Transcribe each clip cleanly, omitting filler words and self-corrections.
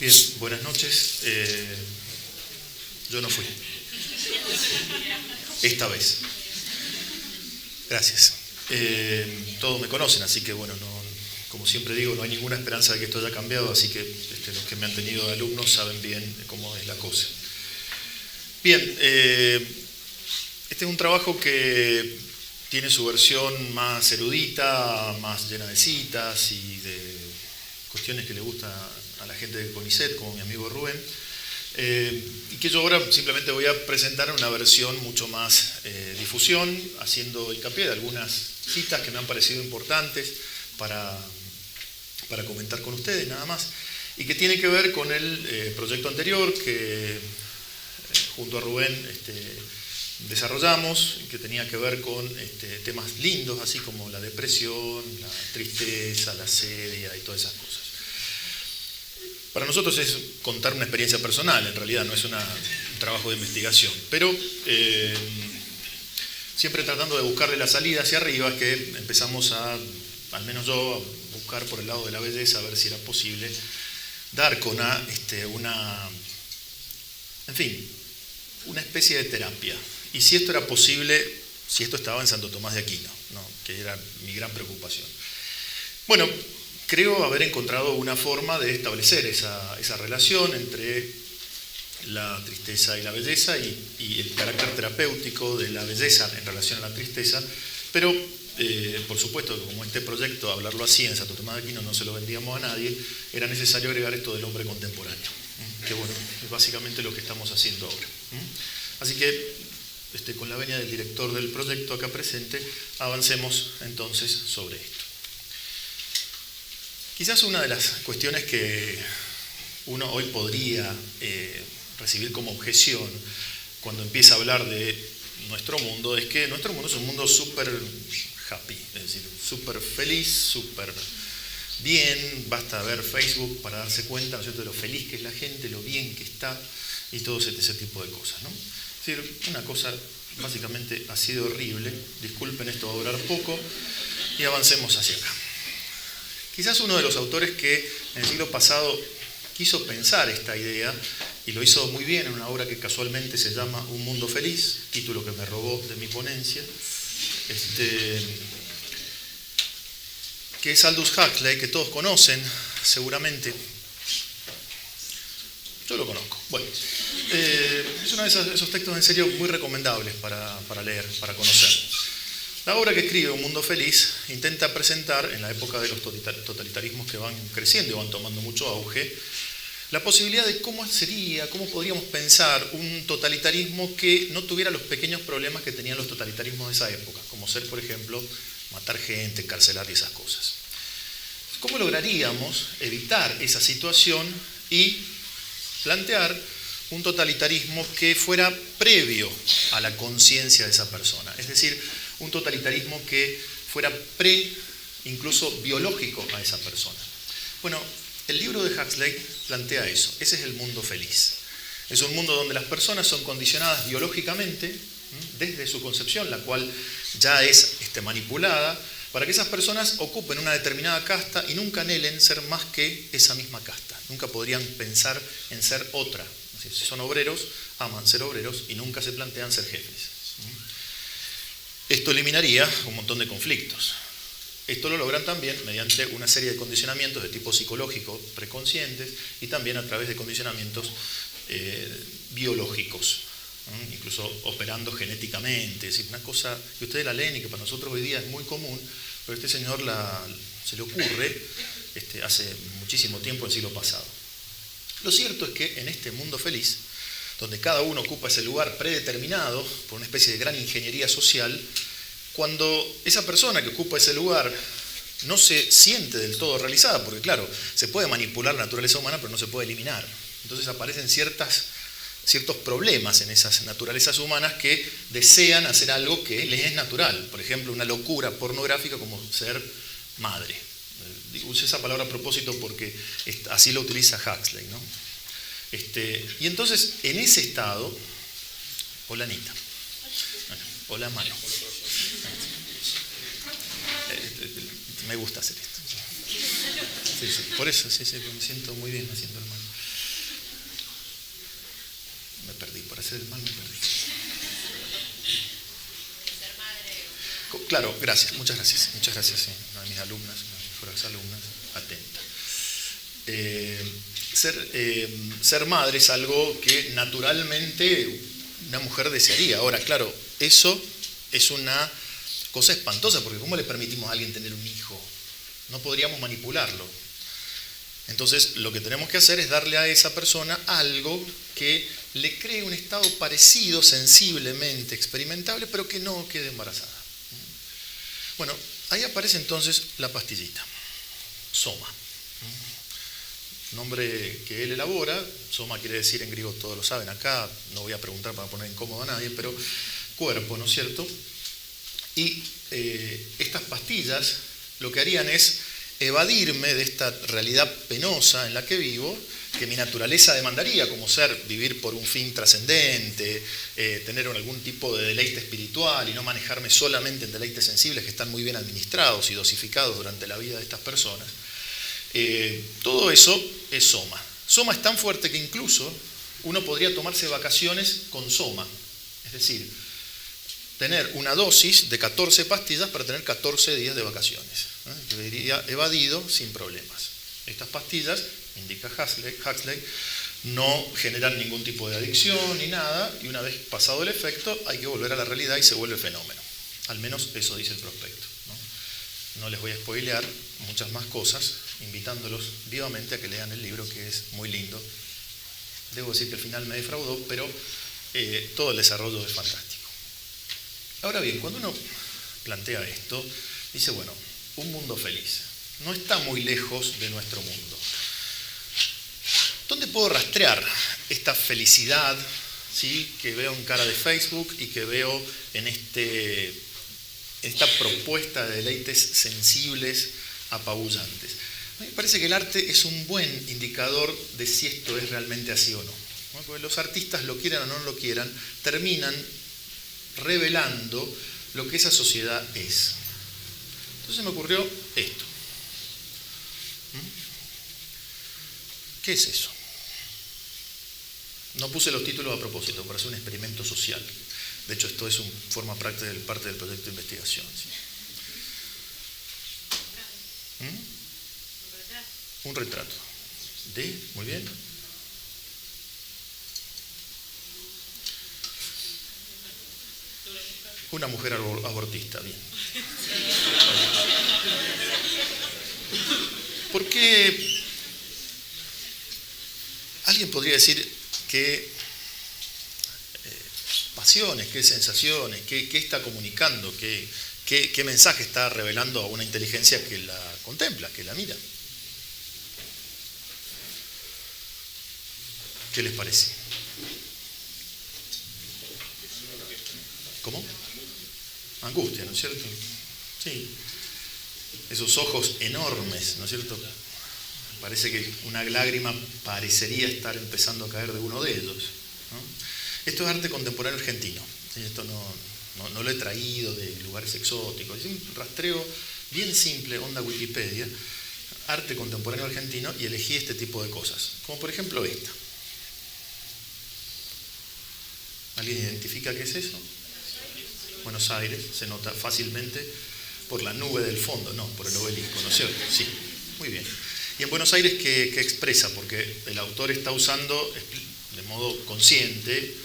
Bien, buenas noches. Yo no fui. Esta vez. Gracias. Todos me conocen, así que bueno, como siempre digo, no hay ninguna esperanza de que esto haya cambiado, así que los que me han tenido de alumnos saben bien cómo es la cosa. Bien, este es un trabajo que tiene su versión más erudita, más llena de citas y de cuestiones que le gustan a la gente de CONICET, como mi amigo Rubén, y que yo ahora simplemente voy a presentar en una versión mucho más difusión, haciendo hincapié de algunas citas que me han parecido importantes para comentar con ustedes, nada más, y que tiene que ver con el proyecto anterior que junto a Rubén desarrollamos, que tenía que ver con temas lindos, así como la depresión, la tristeza, la sedia y todas esas cosas. Para nosotros es contar una experiencia personal, en realidad no es un trabajo de investigación, pero siempre tratando de buscarle la salida hacia arriba, es que empezamos al menos yo, a buscar por el lado de la belleza, a ver si era posible dar con una especie de terapia. Y si esto era posible, si esto estaba en Santo Tomás de Aquino, ¿no? Que era mi gran preocupación. Bueno, creo haber encontrado una forma de establecer esa relación entre la tristeza y la belleza y el carácter terapéutico de la belleza en relación a la tristeza, pero por supuesto, como este proyecto, hablarlo así en Santo Tomás de Aquino no se lo vendíamos a nadie, era necesario agregar esto del hombre contemporáneo, que bueno, es básicamente lo que estamos haciendo ahora. Así que, con la venia del director del proyecto acá presente, avancemos entonces sobre esto. Quizás una de las cuestiones que uno hoy podría recibir como objeción cuando empieza a hablar de nuestro mundo es que nuestro mundo es un mundo súper happy, es decir, súper feliz, súper bien, basta ver Facebook para darse cuenta, ¿no es cierto?, de lo feliz que es la gente, lo bien que está y todo ese tipo de cosas, ¿no? Es decir, una cosa básicamente así de horrible, disculpen, esto va a durar poco y avancemos hacia acá. Quizás uno de los autores que en el siglo pasado quiso pensar esta idea y lo hizo muy bien en una obra que casualmente se llama Un mundo feliz, título que me robó de mi ponencia, que es Aldous Huxley, que todos conocen seguramente. Yo lo conozco. Bueno, es uno de esos textos en serio muy recomendables para leer, para conocer. La obra que escribe Un mundo feliz intenta presentar, en la época de los totalitarismos que van creciendo y van tomando mucho auge, la posibilidad de cómo podríamos pensar un totalitarismo que no tuviera los pequeños problemas que tenían los totalitarismos de esa época, como ser, por ejemplo, matar gente, encarcelar y esas cosas. ¿Cómo lograríamos evitar esa situación y plantear un totalitarismo que fuera previo a la conciencia de esa persona? Es decir, un totalitarismo que fuera incluso biológico a esa persona. Bueno, el libro de Huxley plantea eso. Ese es el mundo feliz. Es un mundo donde las personas son condicionadas biológicamente desde su concepción, la cual ya es manipulada, para que esas personas ocupen una determinada casta y nunca anhelen ser más que esa misma casta. Nunca podrían pensar en ser otra. Si son obreros, aman ser obreros y nunca se plantean ser jefes. Esto eliminaría un montón de conflictos. Esto lo logran también mediante una serie de condicionamientos de tipo psicológico preconscientes y también a través de condicionamientos biológicos, incluso operando genéticamente. Es decir, una cosa que ustedes la leen y que para nosotros hoy día es muy común, pero a este señor se le ocurre hace muchísimo tiempo, el siglo pasado. Lo cierto es que en este mundo feliz, donde cada uno ocupa ese lugar predeterminado por una especie de gran ingeniería social, cuando esa persona que ocupa ese lugar no se siente del todo realizada, porque claro, se puede manipular la naturaleza humana, pero no se puede eliminar. Entonces aparecen ciertos problemas en esas naturalezas humanas que desean hacer algo que les es natural. Por ejemplo, una locura pornográfica como ser madre. Usé esa palabra a propósito porque así lo utiliza Huxley, ¿no? Y entonces, en ese estado, hola Anita, bueno, hola Mano, me gusta hacer esto, sí, por eso, sí, me siento muy bien haciendo el Mano. hacer el mal me perdí. Claro, gracias, muchas gracias, sí, una de mis alumnas, una de mis mejores alumnas, atenta. Ser madre es algo que naturalmente una mujer desearía. Ahora, claro, eso es una cosa espantosa, porque ¿cómo le permitimos a alguien tener un hijo? No podríamos manipularlo. Entonces, lo que tenemos que hacer es darle a esa persona algo que le cree un estado parecido, sensiblemente experimentable, pero que no quede embarazada. Bueno, ahí aparece entonces la pastillita, Soma. Nombre que él elabora, Soma quiere decir en griego, todos lo saben acá, no voy a preguntar para poner incómodo a nadie, pero cuerpo, ¿no es cierto? Y estas pastillas lo que harían es evadirme de esta realidad penosa en la que vivo, que mi naturaleza demandaría, como ser, vivir por un fin trascendente, tener algún tipo de deleite espiritual y no manejarme solamente en deleites sensibles que están muy bien administrados y dosificados durante la vida de estas personas. Todo eso es Soma. Soma es tan fuerte que incluso uno podría tomarse vacaciones con Soma, es decir, tener una dosis de 14 pastillas para tener 14 días de vacaciones. Que iría evadido sin problemas. Estas pastillas, indica Huxley, no generan ningún tipo de adicción ni nada, y una vez pasado el efecto hay que volver a la realidad y se vuelve fenómeno. Al menos eso dice el prospecto. No les voy a spoilear muchas más cosas, invitándolos vivamente a que lean el libro, que es muy lindo. Debo decir que al final me defraudó, pero todo el desarrollo es fantástico. Ahora bien, cuando uno plantea esto, dice, bueno, un mundo feliz no está muy lejos de nuestro mundo. ¿Dónde puedo rastrear esta felicidad, ¿sí?, que veo en cara de Facebook y que veo en esta propuesta de deleites sensibles apabullantes? A mí me parece que el arte es un buen indicador de si esto es realmente así o no. Porque los artistas, lo quieran o no lo quieran, terminan revelando lo que esa sociedad es. Entonces me ocurrió esto. ¿Qué es eso? No puse los títulos a propósito, para hacer un experimento social. De hecho, esto es forma parte del proyecto de investigación. ¿Sí? Un retrato. Muy bien. Una mujer abortista, bien. ¿Por qué? Alguien podría decir qué pasiones, qué sensaciones, qué está comunicando, qué mensaje está revelando a una inteligencia que la contempla, que la mira. ¿Qué les parece? ¿Cómo? Angustia, ¿no es cierto? Sí. Esos ojos enormes, ¿no es cierto? Parece que una lágrima parecería estar empezando a caer de uno de ellos, ¿no? Esto es arte contemporáneo argentino. Esto no lo he traído de lugares exóticos. Es un rastreo bien simple, onda Wikipedia, arte contemporáneo argentino, y elegí este tipo de cosas. Como por ejemplo esta. ¿Alguien identifica qué es eso? Buenos Aires, se nota fácilmente por la nube del fondo, no, por el obelisco, ¿no es cierto? Sí, muy bien. Y en Buenos Aires, ¿qué expresa? Porque el autor está usando de modo consciente.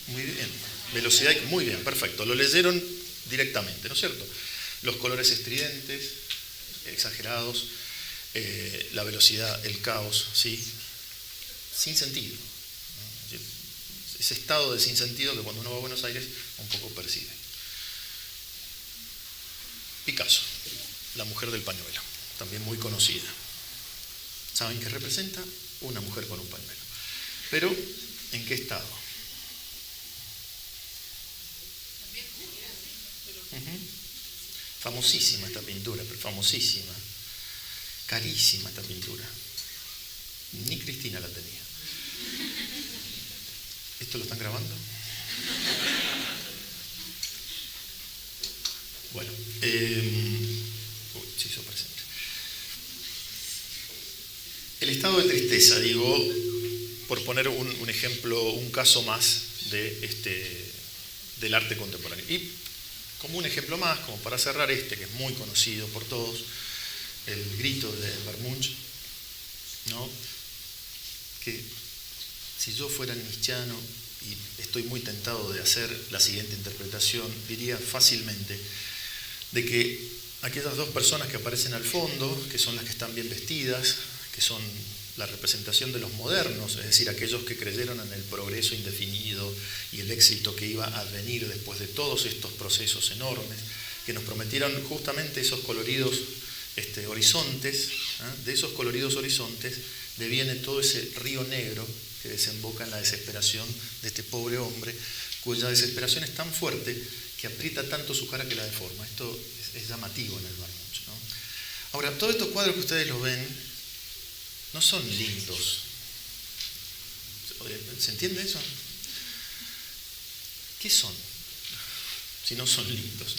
Muy bien. Velocidad, muy bien, perfecto. Lo leyeron directamente, ¿no es cierto? Los colores estridentes, exagerados, la velocidad, el caos, ¿sí? Sin sentido. Ese estado de sinsentido que cuando uno va a Buenos Aires un poco percibe. Picasso, la mujer del pañuelo, también muy conocida. ¿Saben qué representa? Una mujer con un pañuelo. Pero, ¿en qué estado? Famosísima esta pintura, pero famosísima. Carísima esta pintura. Ni Cristina la tenía. ¿Esto lo están grabando? Bueno, se hizo presente. El estado de tristeza, digo, por poner un ejemplo, un caso más del arte contemporáneo. Y como un ejemplo más, como para cerrar que es muy conocido por todos, el grito de Bermunch, ¿no? Que si yo fuera nietzscheano, y estoy muy tentado de hacer la siguiente interpretación, diría fácilmente de que aquellas dos personas que aparecen al fondo, que son las que están bien vestidas, que son la representación de los modernos, es decir, aquellos que creyeron en el progreso indefinido y el éxito que iba a advenir después de todos estos procesos enormes, que nos prometieron justamente esos coloridos horizontes, ¿eh? De esos coloridos horizontes deviene todo ese río negro que desemboca en la desesperación de este pobre hombre, cuya desesperación es tan fuerte que aprieta tanto su cara que la deforma. Esto es llamativo en el Bermunch, ¿no? Ahora, todos estos cuadros que ustedes los ven no son lindos. ¿Se entiende eso? ¿Qué son si no son lindos?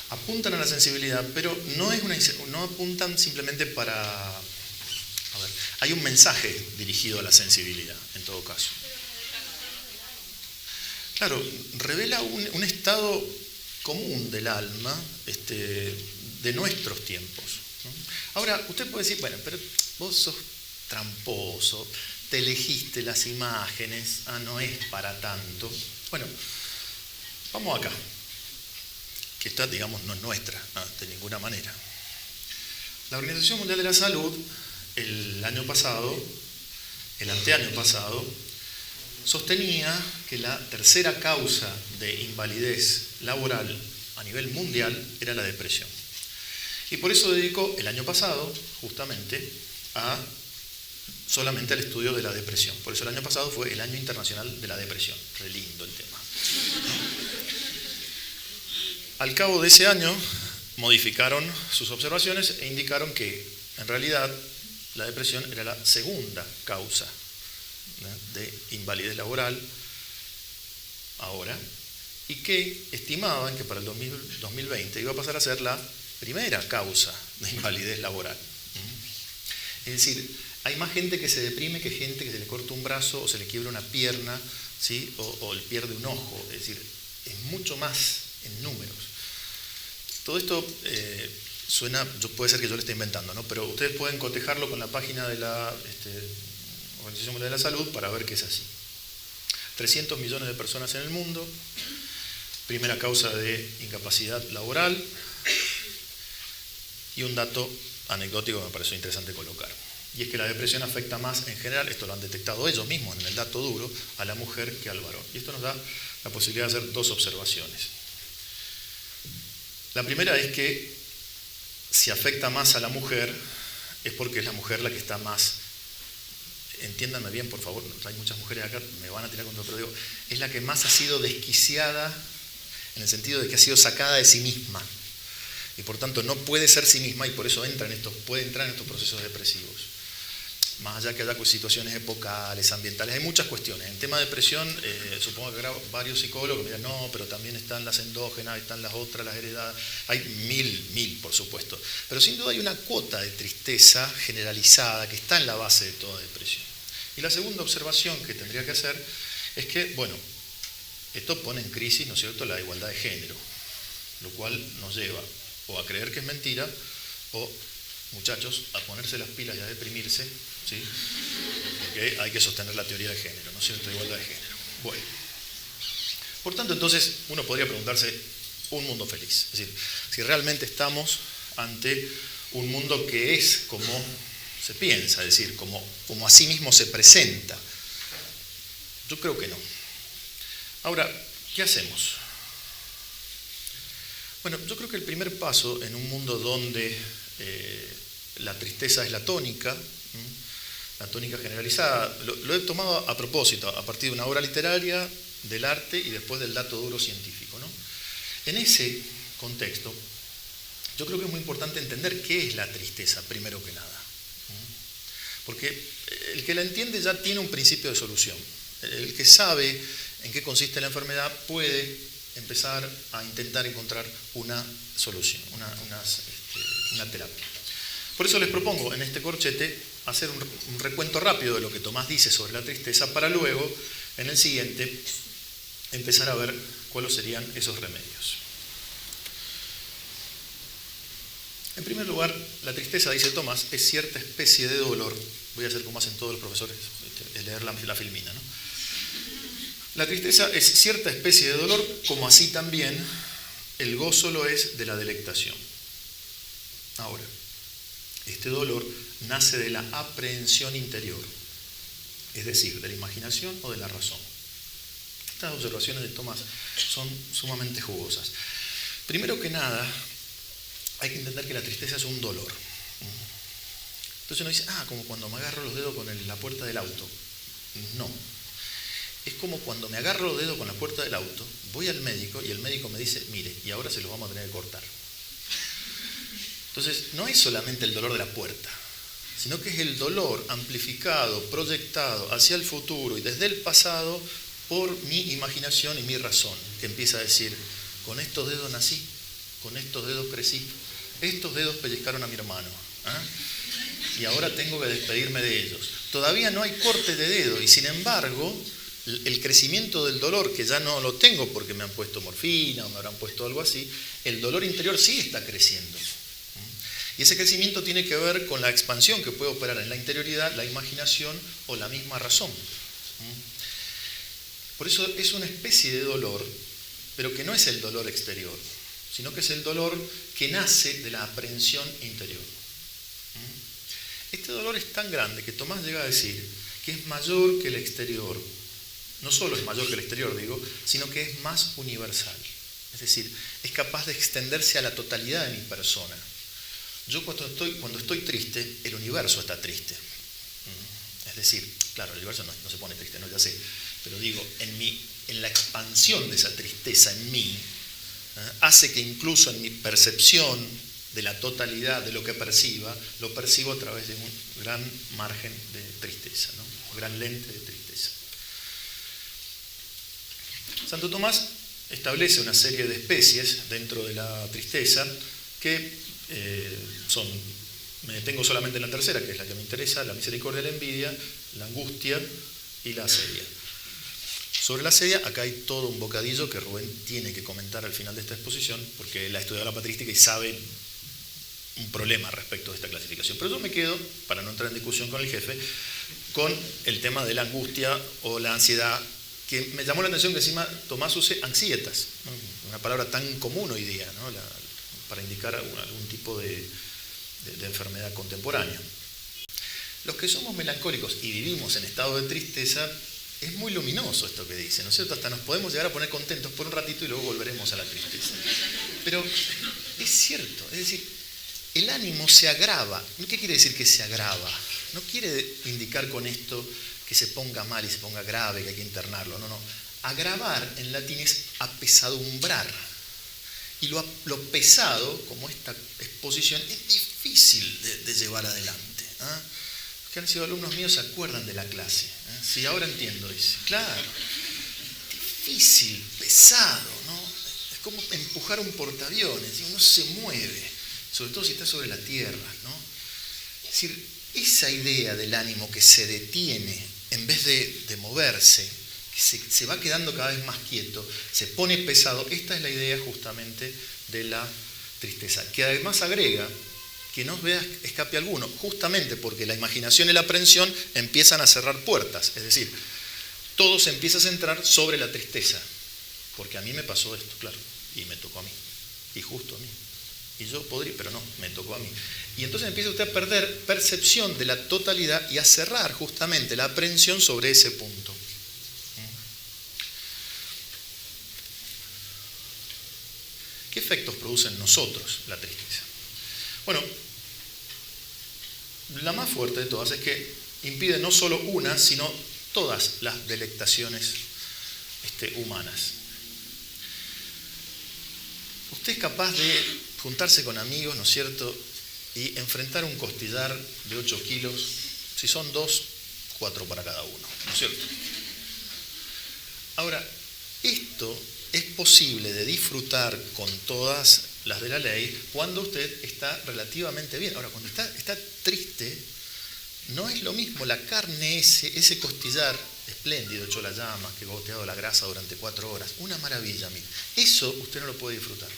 Apuntan a la sensibilidad, pero no apuntan simplemente para... A ver, hay un mensaje dirigido a la sensibilidad, en todo caso. Claro, revela un estado común del alma de nuestros tiempos, ¿no? Ahora, usted puede decir, bueno, pero vos sos tramposo, te elegiste las imágenes, no es para tanto. Bueno, vamos acá, que esta, digamos, no es nuestra, de ninguna manera. La Organización Mundial de la Salud, el anteaño pasado, sostenía que la tercera causa de invalidez laboral a nivel mundial era la depresión. Y por eso dedicó el año pasado, justamente, solamente al estudio de la depresión. Por eso el año pasado fue el Año Internacional de la Depresión. Re lindo el tema. Al cabo de ese año, modificaron sus observaciones e indicaron que, en realidad, la depresión era la segunda causa de invalidez laboral ahora, y que estimaban que para el 2020 iba a pasar a ser la primera causa de invalidez laboral. Es decir, hay más gente que se deprime que gente que se le corta un brazo o se le quiebra una pierna, ¿sí? o pierde un ojo. Es decir, es mucho más en números. Todo esto suena, puede ser que yo lo esté inventando, ¿no? Pero ustedes pueden cotejarlo con la página de la Organización Mundial de la Salud para ver que es así. 300 millones de personas en el mundo, primera causa de incapacidad laboral, y un dato anecdótico que me pareció interesante colocar. Y es que la depresión afecta más en general, esto lo han detectado ellos mismos en el dato duro, a la mujer que al varón. Y esto nos da la posibilidad de hacer dos observaciones. La primera es que si afecta más a la mujer, es porque es la mujer la que está más, entiéndanme bien por favor, hay muchas mujeres acá, me van a tirar contra, pero digo, es la que más ha sido desquiciada en el sentido de que ha sido sacada de sí misma. Y por tanto no puede ser sí misma y por eso puede entrar en estos procesos depresivos. Más allá que haya situaciones epocales, ambientales, hay muchas cuestiones. En tema de depresión, supongo que habrá varios psicólogos que me dirán, no, pero también están las endógenas, están las otras, las heredadas, hay mil, por supuesto. Pero sin duda hay una cuota de tristeza generalizada que está en la base de toda depresión. Y la segunda observación que tendría que hacer es que, bueno, esto pone en crisis, ¿no es cierto?, la igualdad de género, lo cual nos lleva o a creer que es mentira o, muchachos, a ponerse las pilas y a deprimirse, ¿sí? Porque hay que sostener la teoría de género, ¿no es cierto?, igualdad de género. Bueno, por tanto, entonces, uno podría preguntarse, un mundo feliz. Es decir, si realmente estamos ante un mundo que es como se piensa, es decir, como a sí mismo se presenta. Yo creo que no. Ahora, ¿qué hacemos? Bueno, yo creo que el primer paso en un mundo donde la tristeza es la tónica generalizada, lo he tomado a propósito, a partir de una obra literaria, del arte y después del dato duro científico, ¿no? En ese contexto, yo creo que es muy importante entender qué es la tristeza, primero que nada. Porque el que la entiende ya tiene un principio de solución. El que sabe en qué consiste la enfermedad puede empezar a intentar encontrar una solución, una terapia. Por eso les propongo en este corchete hacer un recuento rápido de lo que Tomás dice sobre la tristeza para luego, en el siguiente, empezar a ver cuáles serían esos remedios. En primer lugar, la tristeza, dice Tomás, es cierta especie de dolor. Voy a hacer como hacen todos los profesores, leer la filmina, ¿no? La tristeza es cierta especie de dolor, como así también el gozo lo es de la delectación. Ahora, este dolor nace de la aprehensión interior, es decir, de la imaginación o de la razón. Estas observaciones de Tomás son sumamente jugosas. Primero que nada, hay que entender que la tristeza es un dolor. Entonces uno dice, como cuando me agarro los dedos con la puerta del auto. No. Es como cuando me agarro los dedos con la puerta del auto, voy al médico y el médico me dice, mire, y ahora se los vamos a tener que cortar. Entonces, no es solamente el dolor de la puerta, sino que es el dolor amplificado, proyectado hacia el futuro y desde el pasado por mi imaginación y mi razón, que empieza a decir, con estos dedos nací, con estos dedos crecí, estos dedos pellizcaron a mi hermano, y ahora tengo que despedirme de ellos. Todavía no hay corte de dedo y sin embargo, el crecimiento del dolor, que ya no lo tengo porque me han puesto morfina o me habrán puesto algo así, el dolor interior sí está creciendo. Y ese crecimiento tiene que ver con la expansión que puede operar en la interioridad, la imaginación o la misma razón. Por eso es una especie de dolor, pero que no es el dolor exterior, sino que es el dolor que nace de la aprehensión interior. Este dolor es tan grande que Tomás llega a decir que es mayor que el exterior. No solo es mayor que el exterior, digo, sino que es más universal. Es decir, es capaz de extenderse a la totalidad de mi persona. Yo cuando estoy triste, el universo está triste. Es decir, claro, el universo no se pone triste, no, ya sé, pero digo, en la expansión de esa tristeza en mí, hace que incluso en mi percepción de la totalidad de lo que perciba, lo percibo a través de un gran margen de tristeza, ¿no? Un gran lente de tristeza. Santo Tomás establece una serie de especies dentro de la tristeza que me detengo solamente en la tercera, que es la que me interesa, la misericordia, la envidia, la angustia y la asedia. Sobre la asedia, acá hay todo un bocadillo que Rubén tiene que comentar al final de esta exposición, porque él ha estudiado la patrística y sabe un problema respecto de esta clasificación. Pero yo me quedo, para no entrar en discusión con el jefe, con el tema de la angustia o la ansiedad, que me llamó la atención que encima Tomás use ansietas, ¿no? Una palabra tan común hoy día, ¿no? Para indicar algún tipo de enfermedad contemporánea. Los que somos melancólicos y vivimos en estado de tristeza, es muy luminoso esto que dice, ¿no es cierto? Hasta nos podemos llegar a poner contentos por un ratito y luego volveremos a la tristeza. Pero es cierto, es decir, el ánimo se agrava. ¿Qué quiere decir que se agrava? No quiere indicar con esto que se ponga mal y se ponga grave, que hay que internarlo, no. Agravar en latín es apesadumbrar. Y lo pesado, como esta exposición, es difícil de llevar adelante. Los que han sido alumnos míos se acuerdan de la clase. Sí, ahora entiendo, dice. Claro, difícil, pesado, ¿no? Es como empujar un portaaviones, uno se mueve, sobre todo si está sobre la tierra, ¿no? Es decir, esa idea del ánimo que se detiene en vez de moverse, que se va quedando cada vez más quieto, se pone pesado, esta es la idea justamente de la tristeza, que además agrega que no vea escape alguno, justamente porque la imaginación y la aprehensión empiezan a cerrar puertas, es decir, todo se empieza a centrar sobre la tristeza, porque a mí me pasó esto, claro, y me tocó a mí, y justo a mí, y yo podría, pero no, me tocó a mí. Y entonces empieza usted a perder percepción de la totalidad y a cerrar justamente la aprehensión sobre ese punto. ¿Qué efectos produce en nosotros la tristeza? Bueno, la más fuerte de todas es que impide no solo una, sino todas las delectaciones humanas. Usted es capaz de juntarse con amigos, ¿no es cierto?, y enfrentar un costillar de 8 kilos, si son 2, 4 para cada uno, ¿no es cierto? Ahora, esto es posible de disfrutar con todas las de la ley cuando usted está relativamente bien. Ahora, cuando está triste, no es lo mismo. La carne, ese costillar espléndido, hecho la llama, que goteado la grasa durante 4 horas, una maravilla, mire. Eso usted no lo puede disfrutar.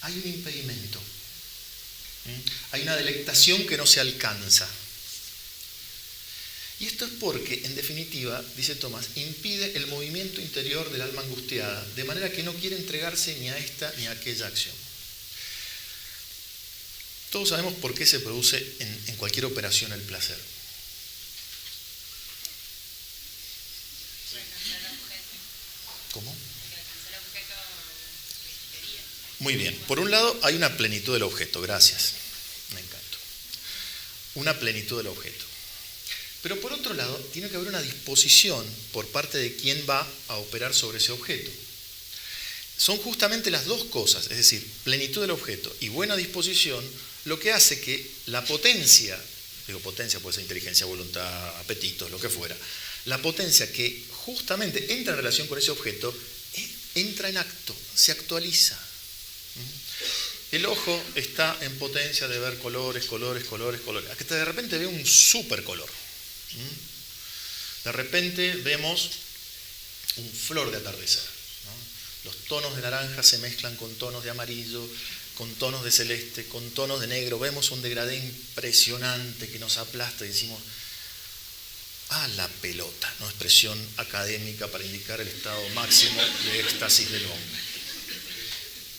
Hay un impedimento. Hay una delectación que no se alcanza. Y esto es porque, en definitiva, dice Tomás, impide el movimiento interior del alma angustiada, de manera que no quiere entregarse ni a esta ni a aquella acción. Todos sabemos por qué se produce en cualquier operación el placer. ¿Cómo? Muy bien. Por un lado, hay una plenitud del objeto. Gracias. Me encantó. Una plenitud del objeto. Pero por otro lado, tiene que haber una disposición por parte de quien va a operar sobre ese objeto. Son justamente las dos cosas, es decir, plenitud del objeto y buena disposición, lo que hace que la potencia, digo potencia puede ser inteligencia, voluntad, apetitos, lo que fuera, la potencia que justamente entra en relación con ese objeto, entra en acto, se actualiza. El ojo está en potencia de ver colores, colores, colores, colores, hasta que de repente ve un supercolor. De repente vemos un flor de atardecer, ¿no? Los tonos de naranja se mezclan con tonos de amarillo, con tonos de celeste, con tonos de negro. Vemos un degradé impresionante que nos aplasta y decimos, a la pelota, ¿no? Expresión académica para indicar el estado máximo de éxtasis del hombre.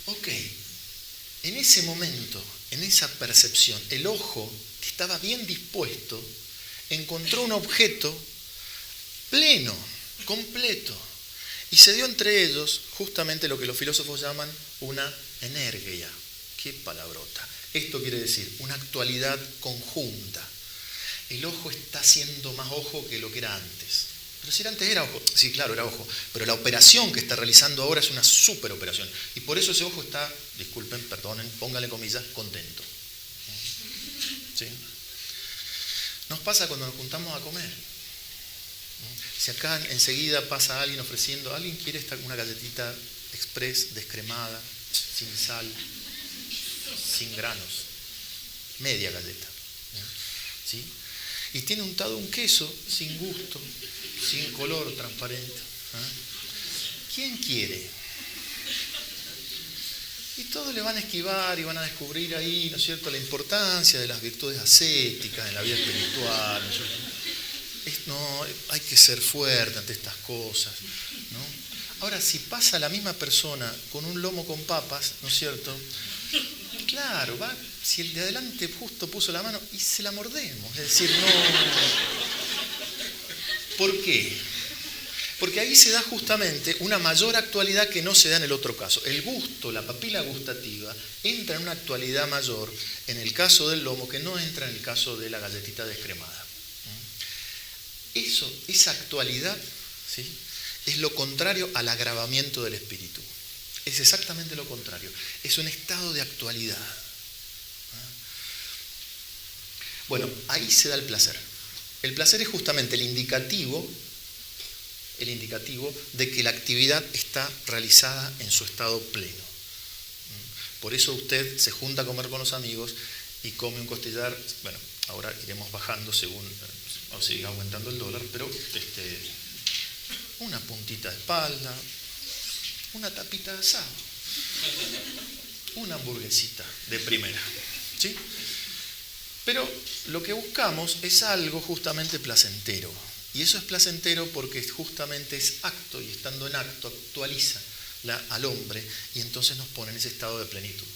Ok, en ese momento, en esa percepción, el ojo, que estaba bien dispuesto, encontró un objeto pleno, completo, y se dio entre ellos justamente lo que los filósofos llaman una energía. ¡Qué palabrota! Esto quiere decir una actualidad conjunta. El ojo está siendo más ojo que lo que era antes. Pero si antes era ojo, sí, claro, era ojo, pero la operación que está realizando ahora es una super operación. Y por eso ese ojo está, disculpen, perdonen, pónganle comillas, contento. ¿Sí? Nos pasa cuando nos juntamos a comer. Si acá enseguida pasa alguien ofreciendo, ¿alguien quiere una galletita express, descremada, sin sal, sin granos? Media galleta. ¿Sí? Y tiene untado un queso sin gusto, sin color, transparente. ¿Quién quiere? Y todos le van a esquivar y van a descubrir ahí, ¿no es cierto?, la importancia de las virtudes ascéticas en la vida espiritual, ¿no es cierto? No, hay que ser fuerte ante estas cosas, ¿no? Ahora, si pasa la misma persona con un lomo con papas, ¿no es cierto?, claro, va, si el de adelante justo puso la mano y se la mordemos, es decir, no. ¿Por qué? Porque ahí se da justamente una mayor actualidad que no se da en el otro caso. El gusto, la papila gustativa, entra en una actualidad mayor en el caso del lomo que no entra en el caso de la galletita descremada. Esa actualidad, ¿sí?, es lo contrario al agravamiento del espíritu. Es exactamente lo contrario. Es un estado de actualidad. Bueno, ahí se da el placer. El placer es justamente el indicativo de que la actividad está realizada en su estado pleno. Por eso usted se junta a comer con los amigos y come un costillar, bueno, ahora iremos bajando según siga aumentando el dólar, pero una puntita de espalda, una tapita de asado, una hamburguesita de primera, ¿sí? Pero lo que buscamos es algo justamente placentero. Y eso es placentero porque justamente es acto, y estando en acto actualiza al hombre y entonces nos pone en ese estado de plenitud.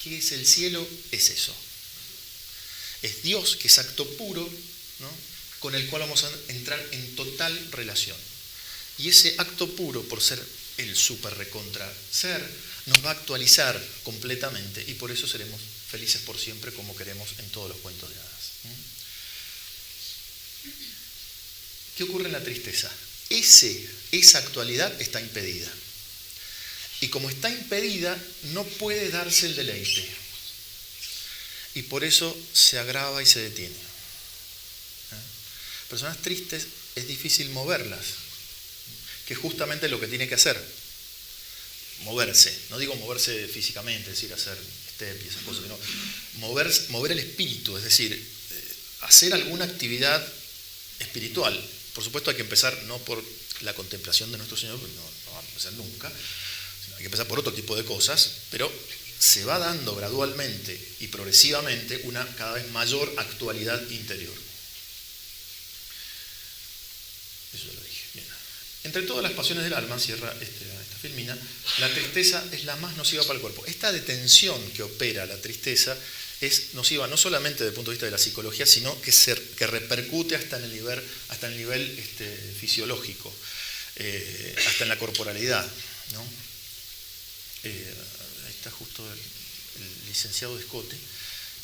¿Qué es el cielo? Es eso. Es Dios, que es acto puro, ¿no?, con el cual vamos a entrar en total relación. Y ese acto puro, por ser el super recontra ser, nos va a actualizar completamente y por eso seremos felices por siempre, como queremos en todos los cuentos de hadas. ¿Qué ocurre en la tristeza? Esa actualidad está impedida. Y como está impedida, no puede darse el deleite. Y por eso se agrava y se detiene. Personas tristes es difícil moverlas, que es justamente lo que tiene que hacer. moverse. No digo moverse físicamente, es decir, hacer step y esas cosas, sino mover el espíritu, es decir, hacer alguna actividad espiritual. Por supuesto hay que empezar no por la contemplación de nuestro Señor, porque no vamos a empezar nunca, hay que empezar por otro tipo de cosas, pero se va dando gradualmente y progresivamente una cada vez mayor actualidad interior. Eso ya lo dije. Bien. Entre todas las pasiones del alma, cierra esta filmina, la tristeza es la más nociva para el cuerpo. Esta detención que opera la tristeza es nociva no solamente desde el punto de vista de la psicología, sino que repercute hasta en el nivel fisiológico, hasta en la corporalidad, ¿no? Ahí está justo el licenciado Escote,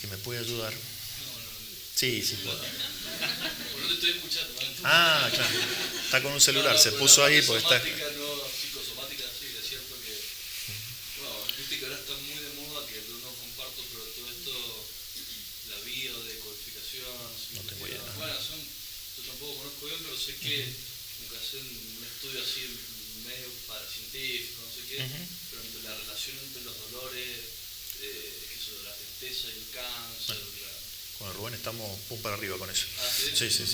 que me puede ayudar. Sí, sí puedo. No te estoy escuchando. Ah, claro. Está con un celular, se puso ahí porque está... No, psicosomática, sí, es cierto que... Bueno, viste que ahora está muy de moda, que yo no comparto, pero todo esto, la biodecodificación... No tengo idea. Bueno, yo tampoco conozco bien, pero sé que nunca hacen un estudio así medio paracientífico, no sé qué, pero entre la relación entre los dolores, eso de la tristeza y el cáncer... Bueno, Rubén, estamos pum para arriba con eso. ¿Ah, sí? Sí.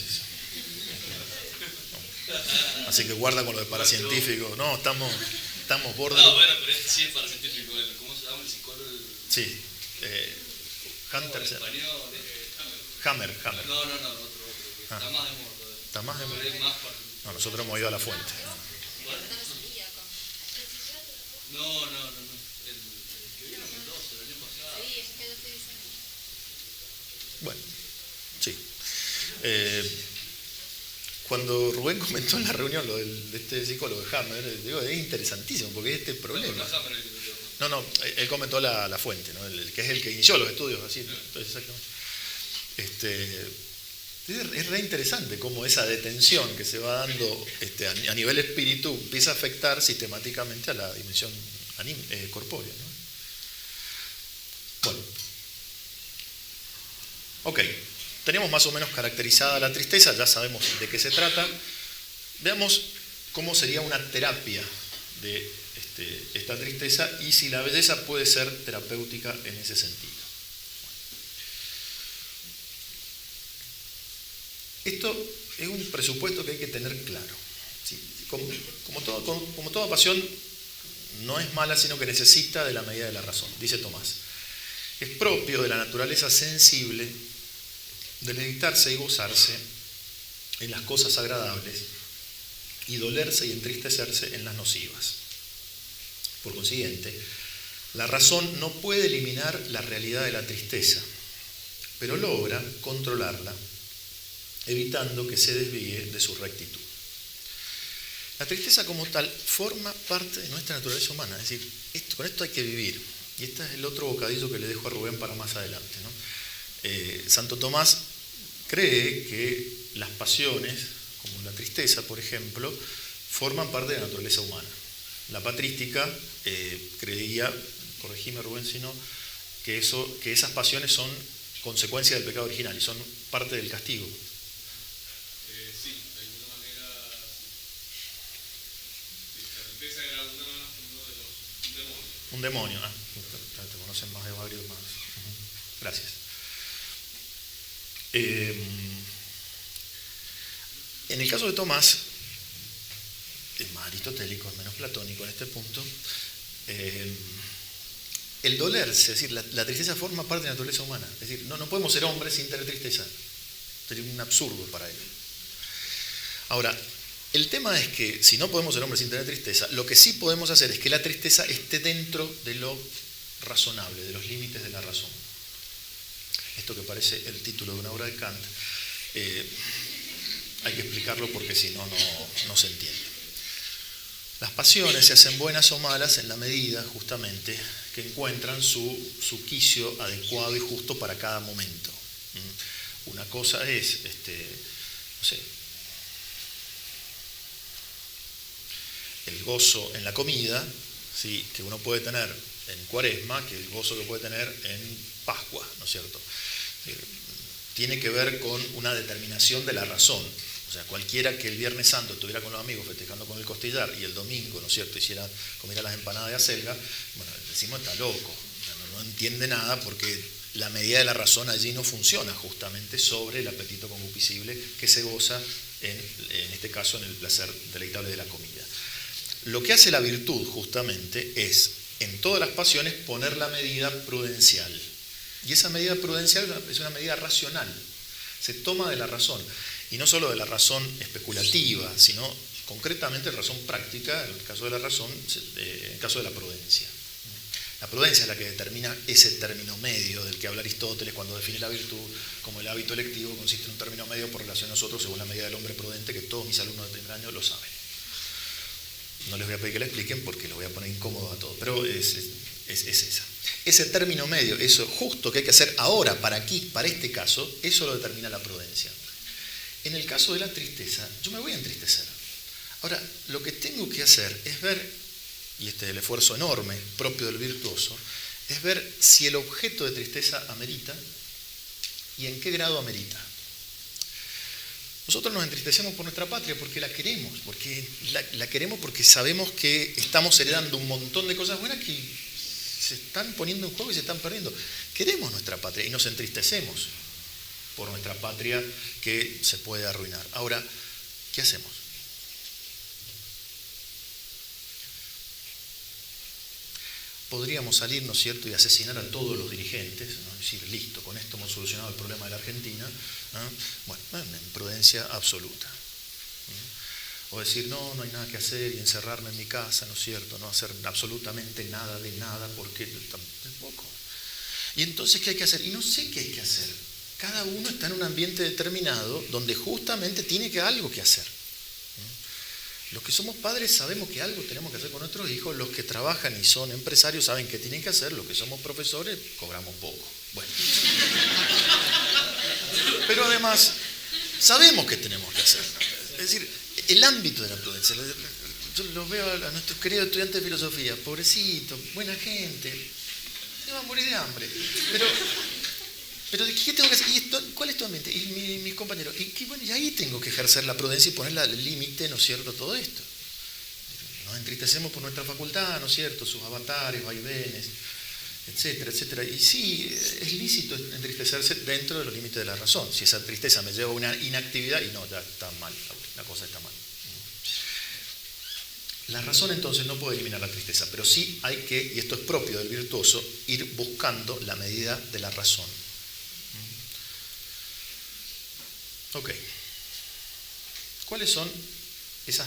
Así que guarda con lo de paracientífico. No, estamos borde. No, bueno, pero sí es paracientífico. ¿Cómo se llama el psicólogo? Sí. Hunter. Español. Hammer. No, otro. Está más de moda todavía. Está más de moda. Pero es más No, nosotros hemos ido a la fuente. No. El que vino a Mendoza el año pasado. Sí, es que yo estoy diciendo. Bueno, sí. Cuando Rubén comentó en la reunión lo de este psicólogo de Hammer, digo, es interesantísimo porque es este problema. No, él comentó la fuente, ¿no? Que es el que inició los estudios, así, entonces, exactamente. Es re interesante cómo esa detención que se va dando a nivel espíritu empieza a afectar sistemáticamente a la dimensión corpórea, ¿no? Bueno. Ok, tenemos más o menos caracterizada la tristeza, ya sabemos de qué se trata. Veamos cómo sería una terapia de esta tristeza y si la belleza puede ser terapéutica en ese sentido. Esto es un presupuesto que hay que tener claro. ¿Sí? Como toda pasión, no es mala, sino que necesita de la medida de la razón, dice Tomás. Es propio de la naturaleza sensible deleitarse y gozarse en las cosas agradables y dolerse y entristecerse en las nocivas. Por consiguiente, la razón no puede eliminar la realidad de la tristeza, pero logra controlarla, evitando que se desvíe de su rectitud. La tristeza como tal forma parte de nuestra naturaleza humana, es decir, con esto hay que vivir. Y este es el otro bocadillo que le dejo a Rubén para más adelante, ¿no? Santo Tomás cree que las pasiones, como la tristeza, por ejemplo, forman parte de la naturaleza humana. La patrística creía, corregime Rubén si no, que esas pasiones son consecuencia del pecado original y son parte del castigo. Sí, de alguna manera la tristeza era uno de los demonios. Un demonio, te conocen más de varios más. Gracias. En el caso de Tomás, es más aristotélico, es menos platónico en este punto, el dolerse, es decir, la tristeza forma parte de la naturaleza humana. Es decir, no podemos ser hombres sin tener tristeza. Sería un absurdo para él. Ahora, el tema es que si no podemos ser hombres sin tener tristeza, lo que sí podemos hacer es que la tristeza esté dentro de lo razonable, de los límites de la razón. Esto que parece el título de una obra de Kant, hay que explicarlo porque si no, no se entiende. Las pasiones se hacen buenas o malas en la medida, justamente, que encuentran su quicio adecuado y justo para cada momento. Una cosa es, no sé, el gozo en la comida, ¿sí?, que uno puede tener en Cuaresma, que el gozo que puede tener en Pascua, ¿no es cierto? Tiene que ver con una determinación de la razón. O sea, cualquiera que el Viernes Santo estuviera con los amigos festejando con el costillar y el domingo, ¿no es cierto?, comiera las empanadas de acelga, bueno, decimos está loco, o sea, no entiende nada porque la medida de la razón allí no funciona justamente sobre el apetito concupiscible que se goza, en este caso, en el placer deleitable de la comida. Lo que hace la virtud justamente es, en todas las pasiones, poner la medida prudencial. Y esa medida prudencial es una medida racional, se toma de la razón. Y no solo de la razón especulativa, sino concretamente de razón práctica, en el caso de la razón, en el caso de la prudencia. La prudencia es la que determina ese término medio del que habla Aristóteles cuando define la virtud como el hábito electivo, consiste en un término medio por relación a nosotros según la medida del hombre prudente, que todos mis alumnos de primer año lo saben. No les voy a pedir que le expliquen porque los voy a poner incómodos a todos, pero es esa. Ese término medio, eso justo que hay que hacer ahora, para aquí, para este caso, eso lo determina la prudencia. En el caso de la tristeza, yo me voy a entristecer. Ahora, lo que tengo que hacer es ver, y este es el esfuerzo enorme propio del virtuoso, es ver si el objeto de tristeza amerita y en qué grado amerita. Nosotros nos entristecemos por nuestra patria porque la queremos, la queremos porque sabemos que estamos heredando un montón de cosas buenas que se están poniendo en juego y se están perdiendo. Queremos nuestra patria y nos entristecemos por nuestra patria que se puede arruinar. Ahora, ¿qué hacemos? Podríamos salir, ¿no es cierto?, y asesinar a todos los dirigentes, ¿no? Decir, listo, con esto hemos solucionado el problema de la Argentina, ¿no? Bueno, una imprudencia absoluta. ¿No? O decir, no hay nada que hacer y encerrarme en mi casa, ¿no es cierto?, no hacer absolutamente nada de nada, porque tampoco. Y entonces, ¿qué hay que hacer? Y no sé qué hay que hacer. Cada uno está en un ambiente determinado donde justamente tiene algo que hacer. Los que somos padres sabemos que algo tenemos que hacer con nuestros hijos, los que trabajan y son empresarios saben qué tienen que hacer, los que somos profesores cobramos poco. Bueno. Pero además, sabemos qué tenemos que hacer. Es decir, el ámbito de la prudencia. Yo los veo a nuestros queridos estudiantes de filosofía, pobrecitos, buena gente, se van a morir de hambre. Pero ¿qué tengo que hacer? ¿Cuál es tu ambiente? Y mis compañeros. Y ahí tengo que ejercer la prudencia y ponerle el límite, ¿no es cierto?, todo esto. Nos entristecemos por nuestra facultad, ¿no es cierto?, sus avatares, vaivenes, etcétera, etcétera. Y sí, es lícito entristecerse dentro de los límites de la razón. Si esa tristeza me lleva a una inactividad, y no, ya está mal, la cosa está mal. La razón entonces no puede eliminar la tristeza, pero sí hay que, y esto es propio del virtuoso, ir buscando la medida de la razón. Ok. ¿Cuáles son esas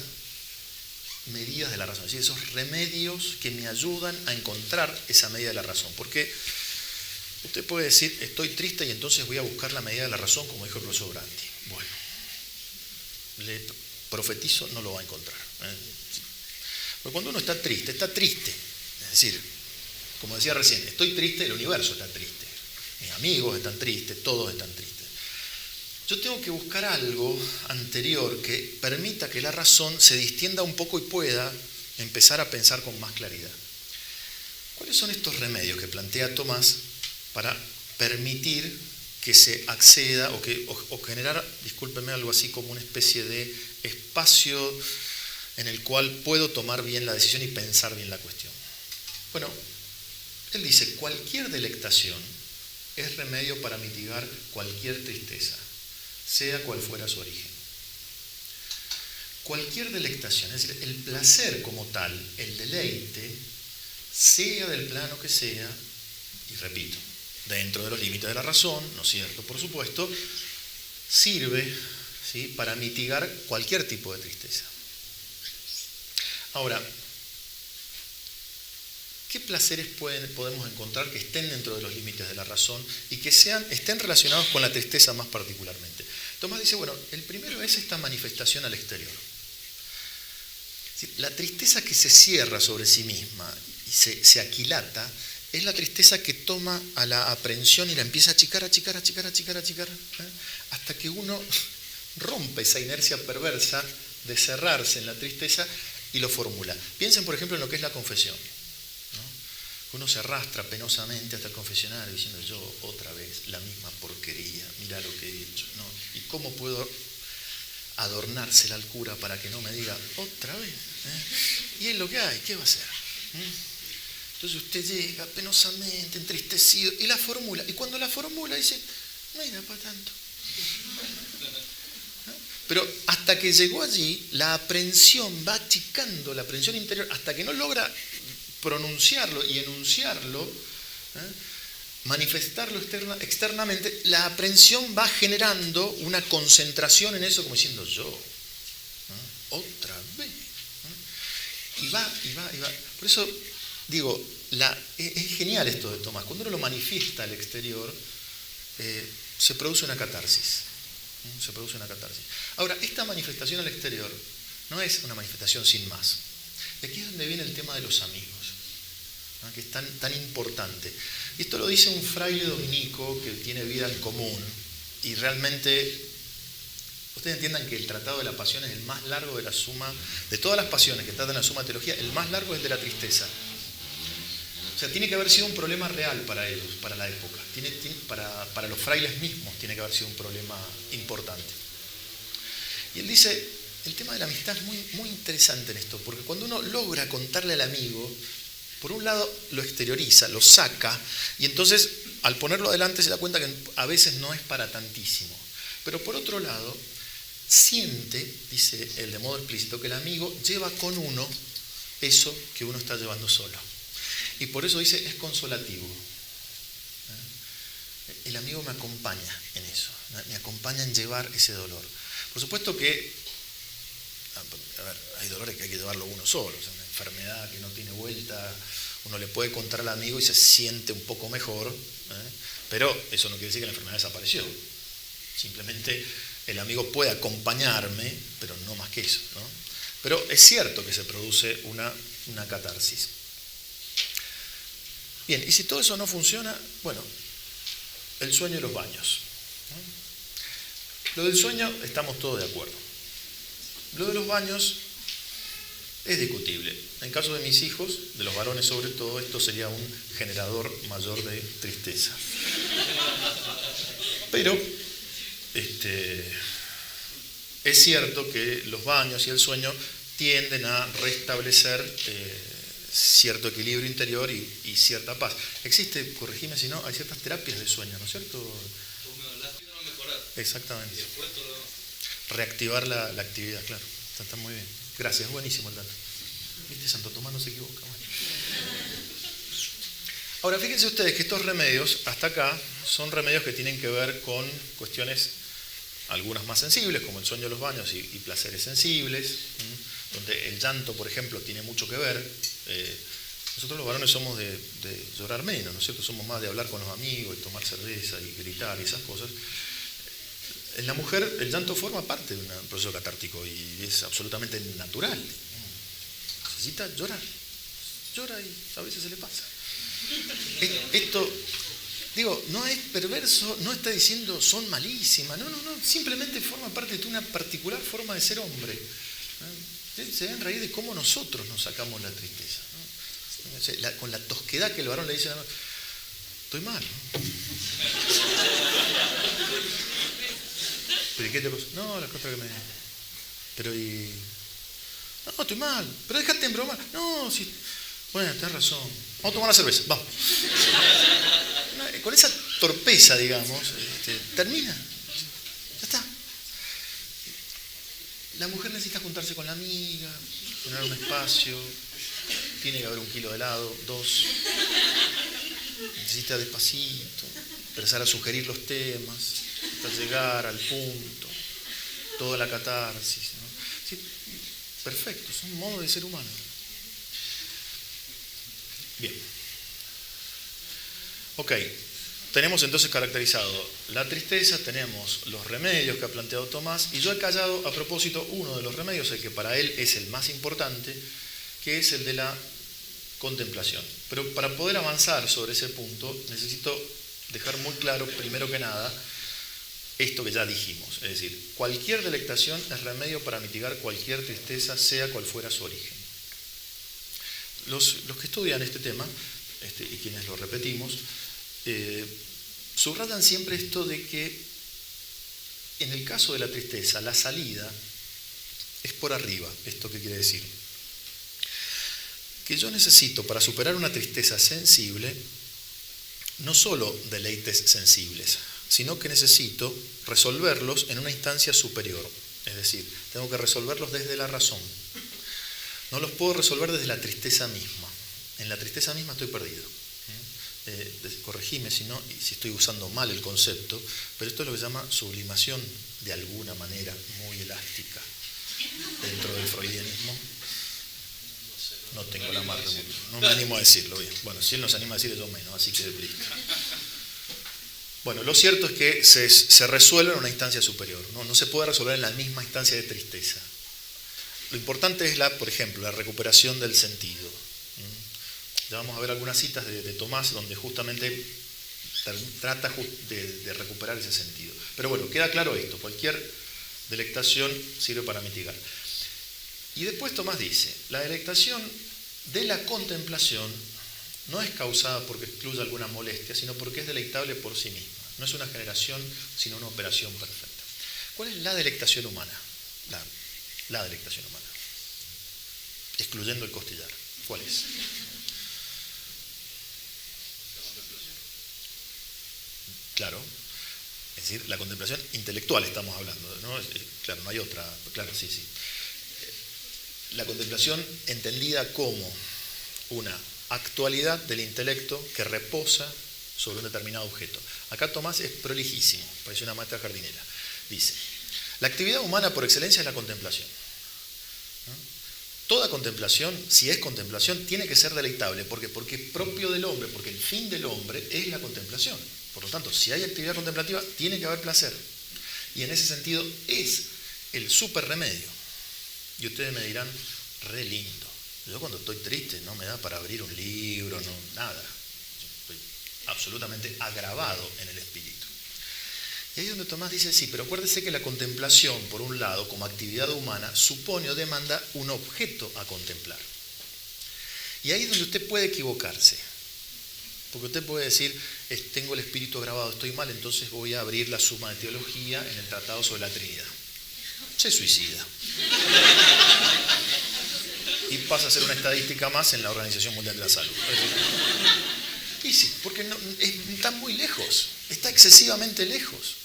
medidas de la razón? Es decir, esos remedios que me ayudan a encontrar esa medida de la razón. Porque usted puede decir, estoy triste y entonces voy a buscar la medida de la razón, como dijo el profesor Branti. Bueno, le profetizo, no lo va a encontrar. Porque cuando uno está triste, está triste. Es decir, como decía recién, estoy triste, el universo está triste. Mis amigos están tristes, todos están tristes. Yo tengo que buscar algo anterior que permita que la razón se distienda un poco y pueda empezar a pensar con más claridad. ¿Cuáles son estos remedios que plantea Tomás para permitir que se acceda o generar, discúlpeme, algo así como una especie de espacio en el cual puedo tomar bien la decisión y pensar bien la cuestión? Bueno, él dice, cualquier delectación es remedio para mitigar cualquier tristeza, sea cual fuera su origen. Cualquier delectación, es decir, el placer como tal, el deleite, sea del plano que sea, y repito, dentro de los límites de la razón, ¿no es cierto?, por supuesto, sirve, ¿sí?, para mitigar cualquier tipo de tristeza. Ahora, ¿qué placeres podemos encontrar que estén dentro de los límites de la razón y que estén relacionados con la tristeza más particularmente? Tomás dice, bueno, el primero es esta manifestación al exterior. La tristeza que se cierra sobre sí misma y se aquilata es la tristeza que toma a la aprehensión y la empieza a achicar, hasta que uno rompe esa inercia perversa de cerrarse en la tristeza y lo formula. Piensen, por ejemplo, en lo que es la confesión. Uno se arrastra penosamente hasta el confesionario diciendo, yo otra vez la misma porquería, mirá lo que he hecho, ¿no? ¿Y cómo puedo adornársela al cura para que no me diga otra vez. Y es lo que hay, ¿qué va a hacer? Entonces usted llega penosamente, entristecido, y la formula. Y cuando la formula dice, no era para tanto. Pero hasta que llegó allí, la aprensión va achicando, la aprensión interior, hasta que no logra pronunciarlo y enunciarlo, manifestarlo externamente, la aprensión va generando una concentración en eso, como diciendo yo, otra vez. Y va. Por eso digo, es genial esto de Tomás. Cuando uno lo manifiesta al exterior, se produce una catarsis. Ahora, esta manifestación al exterior no es una manifestación sin más. Y aquí es donde viene el tema de los amigos, ¿no? Que es tan importante. Y esto lo dice un fraile dominico que tiene vida en común. Y realmente, ustedes entiendan que el Tratado de la Pasión es el más largo de la suma, de todas las pasiones que tratan la Suma Teología, el más largo es el de la tristeza. O sea, tiene que haber sido un problema real para ellos, para la época. Para los frailes mismos tiene que haber sido un problema importante. Y él dice, el tema de la amistad es muy, muy interesante en esto, porque cuando uno logra contarle al amigo, por un lado lo exterioriza, lo saca, y entonces al ponerlo adelante se da cuenta que a veces no es para tantísimo. Pero por otro lado, siente, dice él de modo explícito, que el amigo lleva con uno eso que uno está llevando solo. Y por eso dice, es consolativo. El amigo me acompaña en eso, me acompaña en llevar ese dolor. Por supuesto que, a ver, hay dolores que hay que llevarlo uno solo, o sea, una enfermedad que no tiene vuelta, uno le puede contar al amigo y se siente un poco mejor, pero eso no quiere decir que la enfermedad desapareció. Simplemente el amigo puede acompañarme, pero no más que eso, ¿no? Pero es cierto que se produce una catarsis. Bien, y si todo eso no funciona, bueno, el sueño y los baños. Lo del sueño estamos todos de acuerdo. Lo de los baños es discutible. En caso de mis hijos, de los varones sobre todo, esto sería un generador mayor de tristeza. Pero es cierto que los baños y el sueño tienden a restablecer cierto equilibrio interior y cierta paz. Existe, corregime si no, hay ciertas terapias de sueño, ¿no es cierto? Vos me hablaste y no va a mejorar. Exactamente. Y después todo lo demás. Reactivar la actividad, claro. Está muy bien. Gracias, es buenísimo el dato. ¿Viste? Santo Tomás no se equivoca. Bueno. Ahora, fíjense ustedes que estos remedios, hasta acá, son remedios que tienen que ver con cuestiones, algunas más sensibles, como el sueño de los baños y placeres sensibles, donde el llanto, por ejemplo, tiene mucho que ver. Nosotros los varones somos de llorar menos, ¿no es cierto? Somos más de hablar con los amigos y tomar cerveza y gritar y esas cosas. En la mujer el llanto forma parte de un proceso catártico y es absolutamente natural. Necesita llorar. Llora y a veces se le pasa. Esto, digo, no es perverso, no está diciendo son malísimas, no, simplemente forma parte de una particular forma de ser hombre. Se deben reír de cómo nosotros nos sacamos la tristeza, ¿no? Con la tosquedad que el varón le dice, estoy mal, ¿no? ¿Pero qué te pasa? No, las cosas que me... Pero y... No, estoy mal. Pero déjate en broma. No, sí. Bueno, tenés razón. Vamos a tomar una cerveza. Vamos. Con esa torpeza, digamos, termina. Ya está. La mujer necesita juntarse con la amiga, tener un espacio, tiene que haber 1 kilo de helado, 2. Necesita despacito, empezar a sugerir los temas, hasta llegar al punto, toda la catarsis, ¿no? Sí, perfecto, es un modo de ser humano. Bien. Ok, tenemos entonces caracterizado la tristeza, tenemos los remedios que ha planteado Tomás, y yo he callado a propósito uno de los remedios, el que para él es el más importante, que es el de la contemplación. Pero para poder avanzar sobre ese punto, necesito dejar muy claro, primero que nada, esto que ya dijimos, es decir, cualquier delectación es remedio para mitigar cualquier tristeza, sea cual fuera su origen. Los que estudian este tema, y quienes lo repetimos, subrayan siempre esto de que en el caso de la tristeza, la salida es por arriba. ¿Esto qué quiere decir? Que yo necesito, para superar una tristeza sensible, no solo deleites sensibles, sino que necesito resolverlos en una instancia superior. Es decir, tengo que resolverlos desde la razón. No los puedo resolver desde la tristeza misma. En la tristeza misma estoy perdido. Corregime si estoy usando mal el concepto, pero esto es lo que se llama sublimación de alguna manera muy elástica dentro del freudianismo. No tengo la más remota. No me animo a decirlo bien. Bueno, si él no se anima a decirlo, yo menos, así que listo. Bueno, lo cierto es que se resuelve en una instancia superior. No se puede resolver en la misma instancia de tristeza. Lo importante es, por ejemplo, la recuperación del sentido. Ya vamos a ver algunas citas de Tomás donde justamente trata de recuperar ese sentido. Pero bueno, queda claro esto, cualquier delectación sirve para mitigar. Y después Tomás dice, la delectación de la contemplación no es causada porque excluya alguna molestia, sino porque es deleitable por sí misma. No es una generación, sino una operación perfecta. ¿Cuál es la delectación humana? La delectación humana. Excluyendo el costillar. ¿Cuál es? Claro. Es decir, la contemplación intelectual estamos hablando, ¿no? Claro, no hay otra. Claro, sí. La contemplación entendida como una actualidad del intelecto que reposa sobre un determinado objeto. Acá Tomás es prolijísimo, parece una maestra jardinera. Dice, la actividad humana por excelencia es la contemplación. ¿No? Toda contemplación, si es contemplación, tiene que ser deleitable. ¿Por qué? Porque es propio del hombre, porque el fin del hombre es la contemplación. Por lo tanto, si hay actividad contemplativa, tiene que haber placer. Y en ese sentido es el súper remedio. Y ustedes me dirán, re lindo. Yo cuando estoy triste no me da para abrir un libro, no, nada. Estoy absolutamente agravado en el espíritu. Y ahí es donde Tomás dice, sí, pero acuérdese que la contemplación, por un lado, como actividad humana, supone o demanda un objeto a contemplar. Y ahí es donde usted puede equivocarse. Porque usted puede decir, tengo el espíritu agravado, estoy mal, entonces voy a abrir la Suma de Teología en el Tratado sobre la Trinidad. Se suicida. Y pasa a ser una estadística más en la Organización Mundial de la Salud. Y sí, porque está muy lejos, está excesivamente lejos.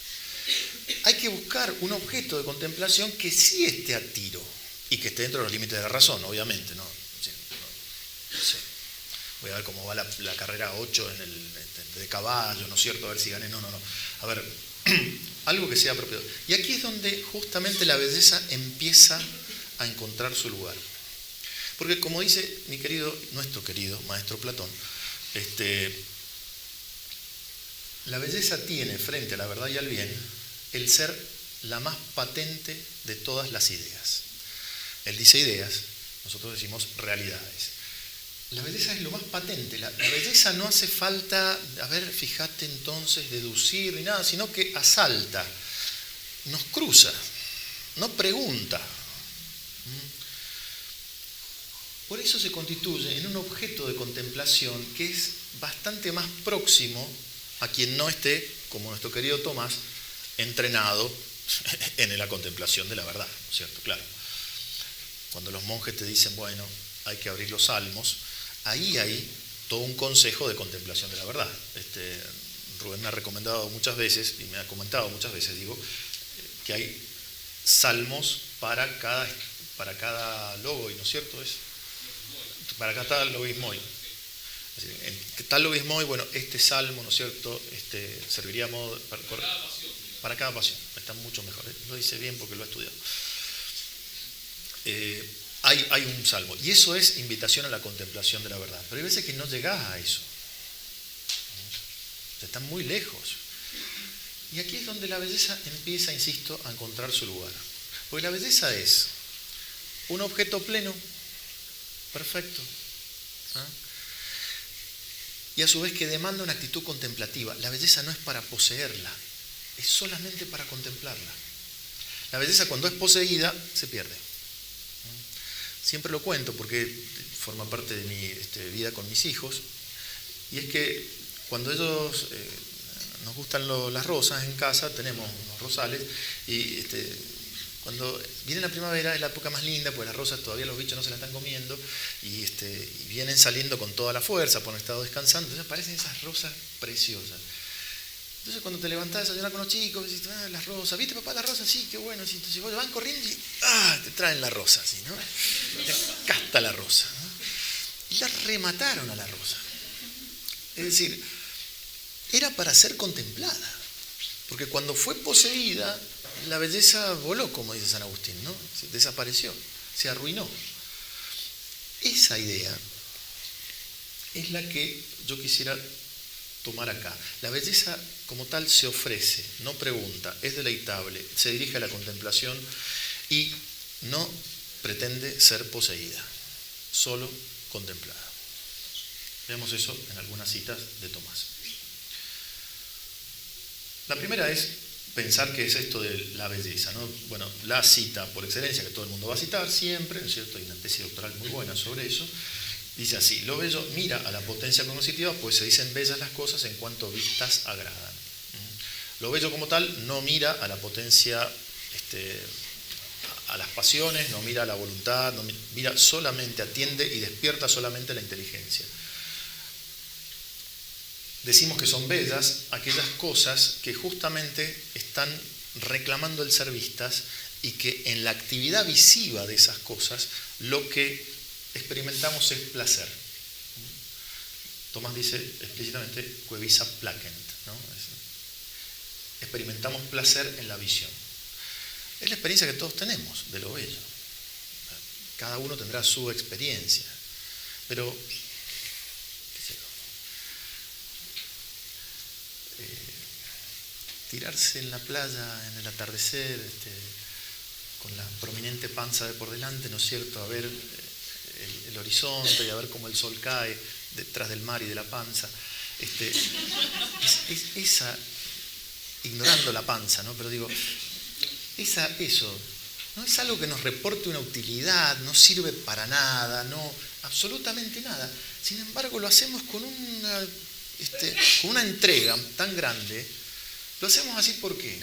Hay que buscar un objeto de contemplación que sí esté a tiro y que esté dentro de los límites de la razón, obviamente. No sé. Voy a ver cómo va la carrera 8 de caballo, ¿no es cierto? A ver si gané. No. A ver, algo que sea apropiado. Y aquí es donde justamente la belleza empieza a encontrar su lugar. Porque como dice nuestro querido maestro Platón, la belleza tiene frente a la verdad y al bien el ser la más patente de todas las ideas. Él dice ideas, nosotros decimos realidades. La belleza es lo más patente, la belleza no hace falta, fíjate entonces, deducir ni nada, sino que asalta, nos cruza, no pregunta. Por eso se constituye en un objeto de contemplación que es bastante más próximo a quien no esté, como nuestro querido Tomás, entrenado en la contemplación de la verdad, ¿no es cierto? Claro. Cuando los monjes te dicen, bueno, hay que abrir los salmos, ahí hay todo un consejo de contemplación de la verdad. Rubén me ha recomendado muchas veces, y me ha comentado muchas veces, que hay salmos para cada logoy, ¿no es cierto? Para cada logismoi. En tal logismoi, bueno, este salmo, ¿no es cierto?, serviría a modo para cada pasión. Está mucho mejor. Lo dice bien porque lo ha estudiado. Hay un salmo. Y eso es invitación a la contemplación de la verdad. Pero hay veces que no llegás a eso. Están muy lejos. Y aquí es donde la belleza empieza, insisto, a encontrar su lugar. Porque la belleza es un objeto pleno, perfecto, y a su vez que demanda una actitud contemplativa. La belleza no es para poseerla, es solamente para contemplarla. La belleza, cuando es poseída, se pierde. Siempre lo cuento porque forma parte de mi vida con mis hijos, y es que cuando ellos nos gustan las rosas en casa, tenemos unos rosales, y Cuando viene la primavera es la época más linda, porque las rosas todavía los bichos no se las están comiendo y vienen saliendo con toda la fuerza por un estado descansando, entonces aparecen esas rosas preciosas. Entonces cuando te levantás a desayunar con los chicos, decís, las rosas, ¿viste papá las rosas? Sí, qué bueno. Sí, entonces van corriendo y te traen la rosa, así, ¿no? Acá está la rosa, ¿no? Y la remataron a la rosa. Es decir, era para ser contemplada, porque cuando fue poseída, la belleza voló, como dice San Agustín, ¿no? Desapareció, se arruinó. Esa idea es la que yo quisiera tomar acá. La belleza como tal se ofrece, no pregunta, es deleitable, se dirige a la contemplación y no pretende ser poseída, solo contemplada. Veamos eso en algunas citas de Tomás. La primera es pensar qué es esto de la belleza, ¿no? Bueno, la cita por excelencia que todo el mundo va a citar siempre, ¿no es cierto? Hay una tesis doctoral muy buena sobre eso. Dice así: lo bello mira a la potencia cognoscitiva, pues se dicen bellas las cosas en cuanto vistas agradan. Lo bello como tal no mira a la potencia, a las pasiones, no mira a la voluntad, no mira solamente, atiende y despierta solamente la inteligencia. Decimos que son bellas aquellas cosas que justamente están reclamando el ser vistas y que en la actividad visiva de esas cosas lo que experimentamos es placer. Tomás dice explícitamente que visa placent, ¿no? Experimentamos placer en la visión. Es la experiencia que todos tenemos de lo bello. Cada uno tendrá su experiencia, pero tirarse en la playa en el atardecer, con la prominente panza de por delante, ¿no es cierto?, a ver el horizonte y a ver cómo el sol cae detrás del mar y de la panza, esa, ignorando la panza, ¿no? Pero digo, eso no es algo que nos reporte una utilidad, no sirve para nada, no, absolutamente nada. Sin embargo, lo hacemos con una entrega tan grande. Lo hacemos así, ¿por qué?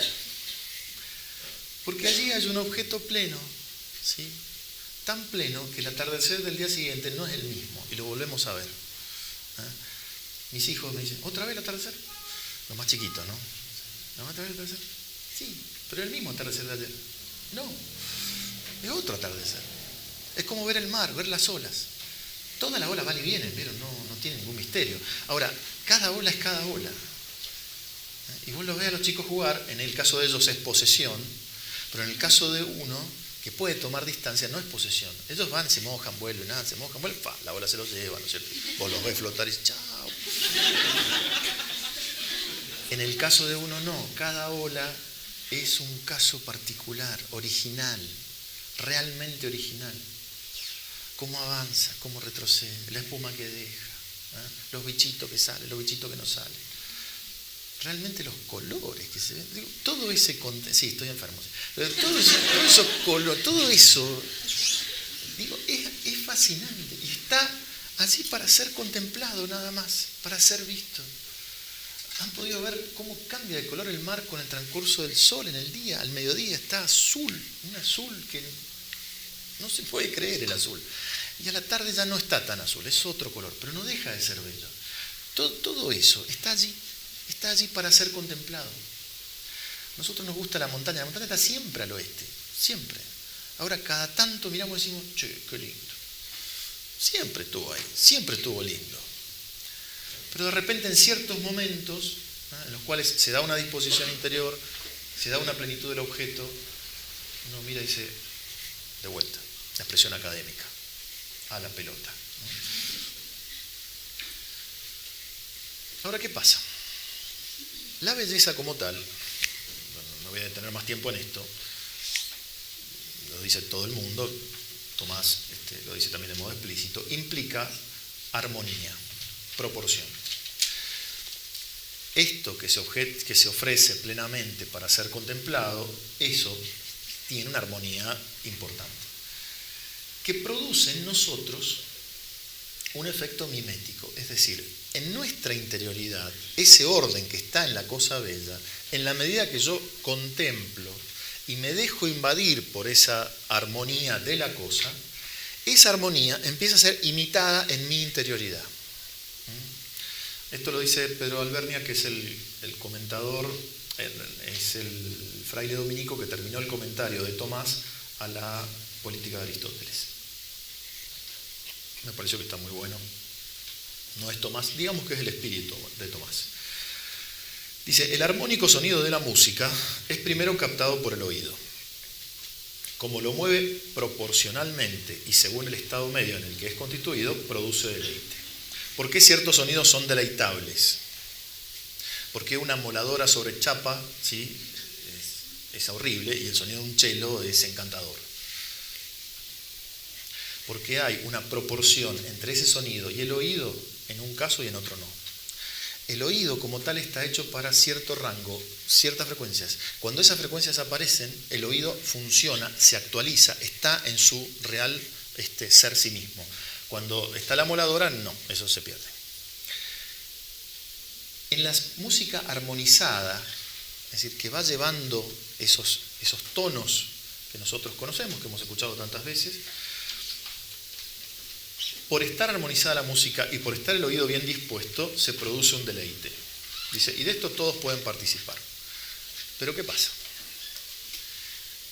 Porque allí hay un objeto pleno, ¿sí? Tan pleno que el atardecer del día siguiente no es el mismo y lo volvemos a ver. Mis hijos me dicen, ¿otra vez el atardecer? Los más chiquitos, ¿no? ¿No otra vez el atardecer? Sí, pero es el mismo atardecer de ayer. No, es otro atardecer. Es como ver el mar, ver las olas. Todas las olas van y vienen, pero no tiene ningún misterio. Ahora, cada ola es cada ola. Y vos los ves a los chicos jugar, en el caso de ellos es posesión, pero en el caso de uno que puede tomar distancia no es posesión. Ellos van, se mojan, vuelven, se mojan, vuelven, la ola se los lleva, ¿no es cierto? Vos los ves flotar y chao. En el caso de uno no, cada ola es un caso particular, original, realmente original. Cómo avanza, cómo retrocede, la espuma que deja, los bichitos que salen, los bichitos que no salen. Realmente los colores que se ven, digo, todo ese contenido, sí, estoy enfermo, pero todo eso color, todo eso, digo, es fascinante y está así para ser contemplado nada más, para ser visto. Han podido ver cómo cambia de color el mar con el transcurso del sol en el día, al mediodía está azul, un azul que no se puede creer el azul. Y a la tarde ya no está tan azul, es otro color, pero no deja de ser bello. Todo eso está allí para ser contemplado. Nosotros nos gusta la montaña está siempre al oeste, siempre. Ahora cada tanto miramos y decimos, che, qué lindo. Siempre estuvo ahí, siempre estuvo lindo. Pero de repente en ciertos momentos, en los cuales se da una disposición interior, se da una plenitud del objeto, uno mira y dice, de vuelta, la expresión académica, a la pelota. Ahora, ¿qué pasa? La belleza como tal, bueno, no voy a detener más tiempo en esto, lo dice todo el mundo, Tomás lo dice también de modo explícito, implica armonía, proporción. Esto que se ofrece plenamente para ser contemplado, eso tiene una armonía importante, que produce en nosotros un efecto mimético, es decir, en nuestra interioridad, ese orden que está en la cosa bella, en la medida que yo contemplo y me dejo invadir por esa armonía de la cosa, esa armonía empieza a ser imitada en mi interioridad. Esto lo dice Pedro Albernia, que es el comentador, es el fraile dominico que terminó el comentario de Tomás a la Política de Aristóteles. Me pareció que está muy bueno. No es Tomás, digamos que es el espíritu de Tomás. Dice, el armónico sonido de la música es primero captado por el oído. Como lo mueve proporcionalmente y según el estado medio en el que es constituido, produce deleite. ¿Por qué ciertos sonidos son deleitables? Porque una moladora sobre chapa, ¿sí?, es horrible, y el sonido de un cello es encantador. Porque hay una proporción entre ese sonido y el oído en un caso y en otro no. El oído como tal está hecho para cierto rango, ciertas frecuencias. Cuando esas frecuencias aparecen, el oído funciona, se actualiza, está en su real ser sí mismo. Cuando está la moladora, no, eso se pierde. En la música armonizada, es decir, que va llevando esos tonos que nosotros conocemos, que hemos escuchado tantas veces, por estar armonizada la música y por estar el oído bien dispuesto, se produce un deleite. Dice, y de esto todos pueden participar. Pero ¿qué pasa?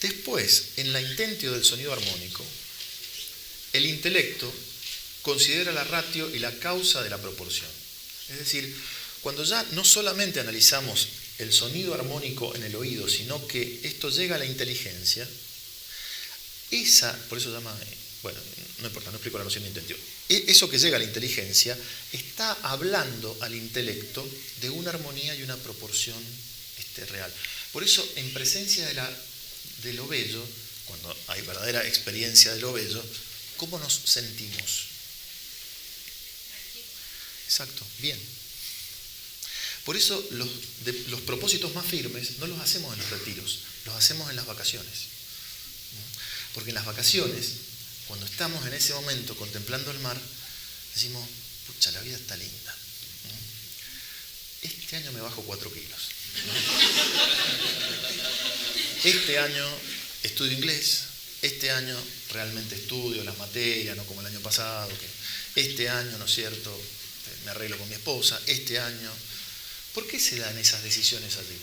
Después, en la intentio del sonido armónico, el intelecto considera la ratio y la causa de la proporción. Es decir, cuando ya no solamente analizamos el sonido armónico en el oído, sino que esto llega a la inteligencia, por eso se llama, bueno, no importa, no explico la noción de intentio. Eso que llega a la inteligencia está hablando al intelecto de una armonía y una proporción real. Por eso, en presencia de lo bello, cuando hay verdadera experiencia de lo bello, ¿cómo nos sentimos? Exacto, bien. Por eso los propósitos más firmes no los hacemos en los retiros, los hacemos en las vacaciones. Porque en las vacaciones, cuando estamos en ese momento contemplando el mar, decimos, pucha, la vida está linda. Este año me bajo 4 kilos. Este año estudio inglés, este año realmente estudio las materias, no como el año pasado, que este año, ¿no es cierto?, me arreglo con mi esposa, este año. ¿Por qué se dan esas decisiones allí?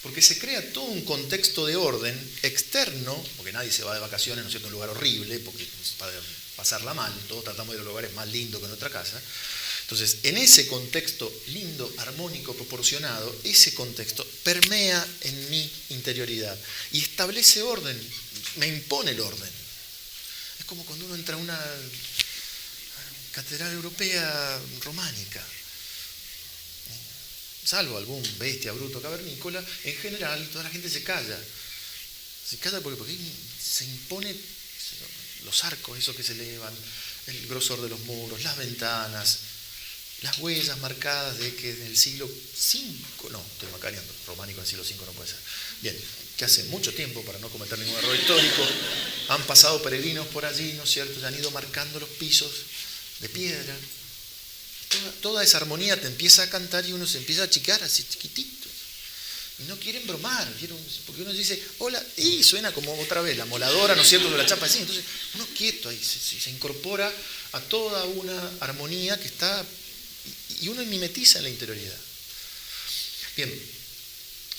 Porque se crea todo un contexto de orden externo, porque nadie se va de vacaciones, ¿no es cierto?, a un lugar horrible, porque para pasarla mal, todos tratamos de ir a los lugares más lindos que en nuestra casa. Entonces, en ese contexto lindo, armónico, proporcionado, ese contexto permea en mi interioridad y establece orden, me impone el orden. Es como cuando uno entra a una catedral europea románica. Salvo algún bestia bruto cavernícola, en general toda la gente se calla. Se calla porque se impone los arcos, esos que se elevan, el grosor de los muros, las ventanas, las huellas marcadas de que en el siglo V, no, estoy macaneando, románico en el siglo V no puede ser. Bien, que hace mucho tiempo, para no cometer ningún error histórico, han pasado peregrinos por allí, ¿no es cierto?, y han ido marcando los pisos de piedra. Toda esa armonía te empieza a cantar y uno se empieza a achicar así chiquitito. Y no quieren bromar, porque uno dice, hola, y suena como otra vez, la moladora, ¿no es cierto?, de la chapa así. Entonces, uno quieto ahí, se incorpora a toda una armonía que está, y uno mimetiza en la interioridad. Bien,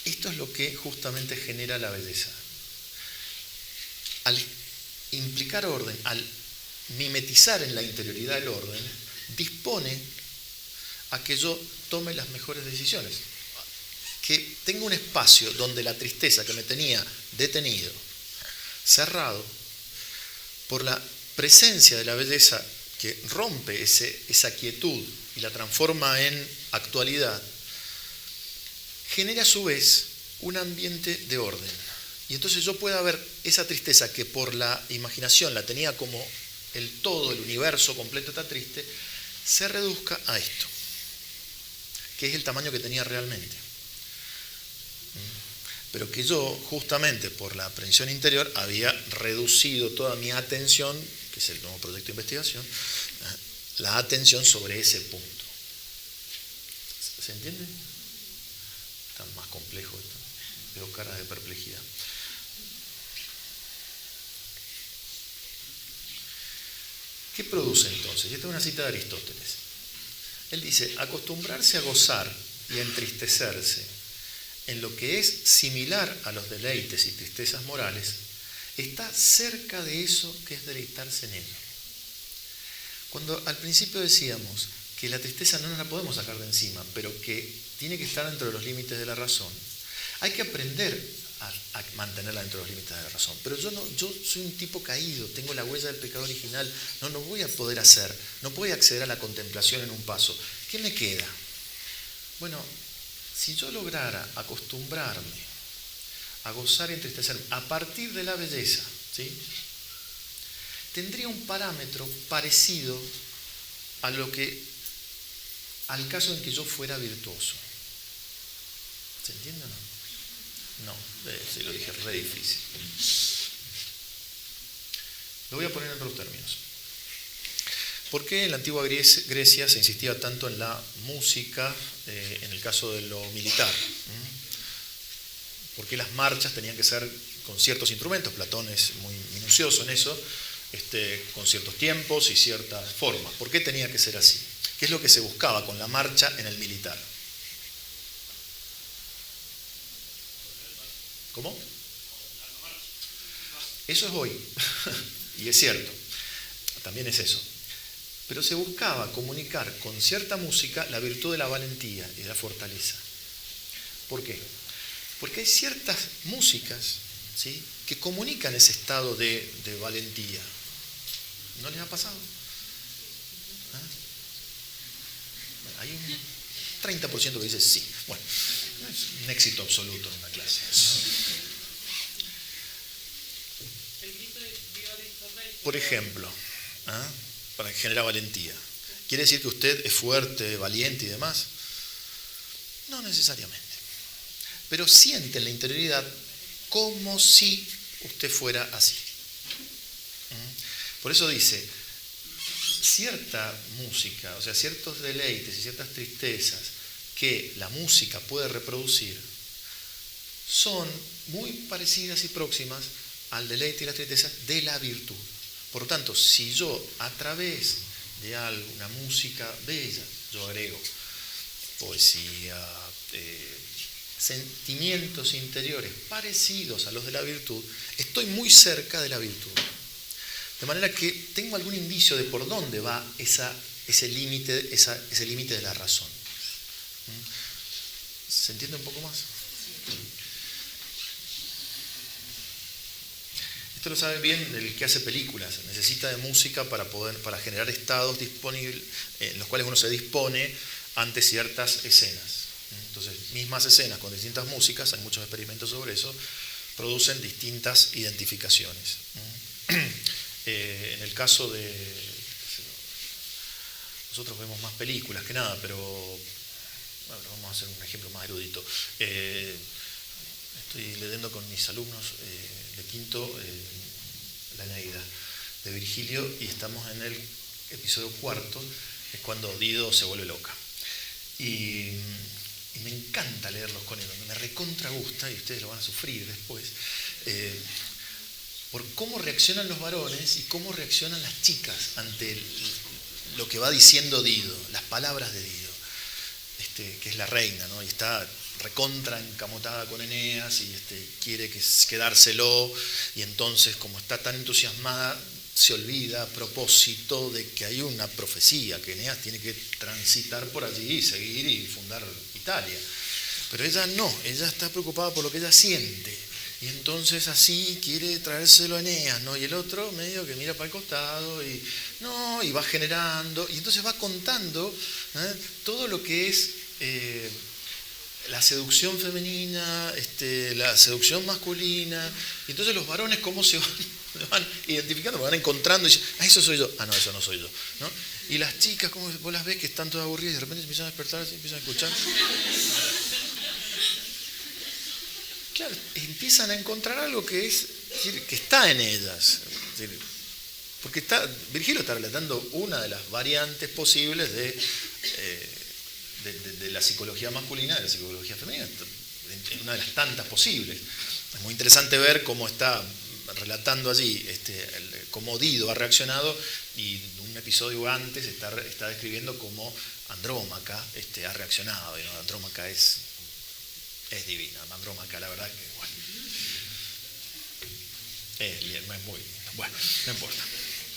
esto es lo que justamente genera la belleza. Al implicar orden, al mimetizar en la interioridad el orden, dispone a que yo tome las mejores decisiones, que tenga un espacio donde la tristeza que me tenía detenido, cerrado, por la presencia de la belleza que rompe esa quietud y la transforma en actualidad, genera a su vez un ambiente de orden. Y entonces yo pueda ver esa tristeza que por la imaginación la tenía como el todo, el universo completo está triste, se reduzca a esto, que es el tamaño que tenía realmente. Pero que yo, justamente por la aprehensión interior, había reducido toda mi atención, que es el nuevo proyecto de investigación, la atención sobre ese punto. ¿Se entiende? Está más complejo esto. Veo caras de perplejidad. ¿Qué produce entonces? Y esta es una cita de Aristóteles. Él dice, acostumbrarse a gozar y a entristecerse en lo que es similar a los deleites y tristezas morales, está cerca de eso que es deleitarse en ello. Cuando al principio decíamos que la tristeza no nos la podemos sacar de encima, pero que tiene que estar dentro de los límites de la razón, hay que aprender a mantenerla dentro de los límites de la razón. Pero yo soy un tipo caído, tengo la huella del pecado original, no voy a poder hacer, no voy a acceder a la contemplación en un paso. ¿Qué me queda? Bueno, si yo lograra acostumbrarme a gozar y entristecerme a partir de la belleza, ¿sí?, tendría un parámetro parecido al caso en que yo fuera virtuoso. ¿Se entiende o no? No, sí, lo dije re difícil. Lo voy a poner en otros términos. ¿Por qué en la antigua Grecia se insistía tanto en la música en el caso de lo militar? ¿Por qué las marchas tenían que ser con ciertos instrumentos? Platón es muy minucioso en eso, con ciertos tiempos y ciertas formas. ¿Por qué tenía que ser así? ¿Qué es lo que se buscaba con la marcha en el militar? ¿Cómo? Eso es hoy, y es cierto, también es eso. Pero se buscaba comunicar con cierta música la virtud de la valentía y de la fortaleza. ¿Por qué? Porque hay ciertas músicas, ¿sí?, que comunican ese estado de valentía. ¿No les ha pasado? Bueno, hay un 30% que dice sí. Bueno, es un éxito absoluto en una clase. Por ejemplo, para generar valentía. ¿Quiere decir que usted es fuerte, valiente y demás? No necesariamente. Pero siente en la interioridad como si usted fuera así. Por eso dice, cierta música, o sea, ciertos deleites y ciertas tristezas que la música puede reproducir son muy parecidas y próximas al deleite y las tristezas de la virtud. Por lo tanto, si yo a través de una música bella, yo agrego poesía, sentimientos interiores parecidos a los de la virtud, estoy muy cerca de la virtud. De manera que tengo algún indicio de por dónde va ese límite de la razón. ¿Se entiende un poco más? Esto lo sabe bien el que hace películas. Necesita de música para generar estados disponibles en los cuales uno se dispone ante ciertas escenas. Entonces, mismas escenas con distintas músicas, hay muchos experimentos sobre eso, producen distintas identificaciones. En el caso de... Nosotros vemos más películas que nada, pero bueno, vamos a hacer un ejemplo más erudito. Estoy leyendo con mis alumnos de quinto la Eneida de Virgilio y estamos en el episodio 4, es cuando Dido se vuelve loca. Y me encanta leerlos con él, me recontra gusta, y ustedes lo van a sufrir después, por cómo reaccionan los varones y cómo reaccionan las chicas ante lo que va diciendo Dido, las palabras de Dido, que es la reina, ¿no? Y está recontra encamotada con Eneas y quiere quedárselo, y entonces, como está tan entusiasmada, se olvida a propósito de que hay una profecía, que Eneas tiene que transitar por allí, seguir y fundar Italia. Pero ella no, ella está preocupada por lo que ella siente. Y entonces así quiere traérselo a Eneas, ¿no? Y el otro medio que mira para el costado y va generando, y entonces va contando todo lo que es la seducción femenina, la seducción masculina, y entonces los varones cómo se van identificando, van encontrando y dicen, eso soy yo, no, eso no soy yo, ¿no? Y las chicas, como vos las ves que están todas aburridas y de repente se empiezan a despertar, se empiezan a escuchar. Claro, empiezan a encontrar algo que está en ellas. Porque Virgilio está relatando una de las variantes posibles de la psicología masculina y de la psicología femenina, una de las tantas posibles. Es muy interesante ver cómo está relatando allí cómo Dido ha reaccionado, y un episodio antes está describiendo cómo Andrómaca ha reaccionado. Y no, Andrómaca es divina. Andrómaca, la verdad que bueno, es muy lindo. Bueno, no importa.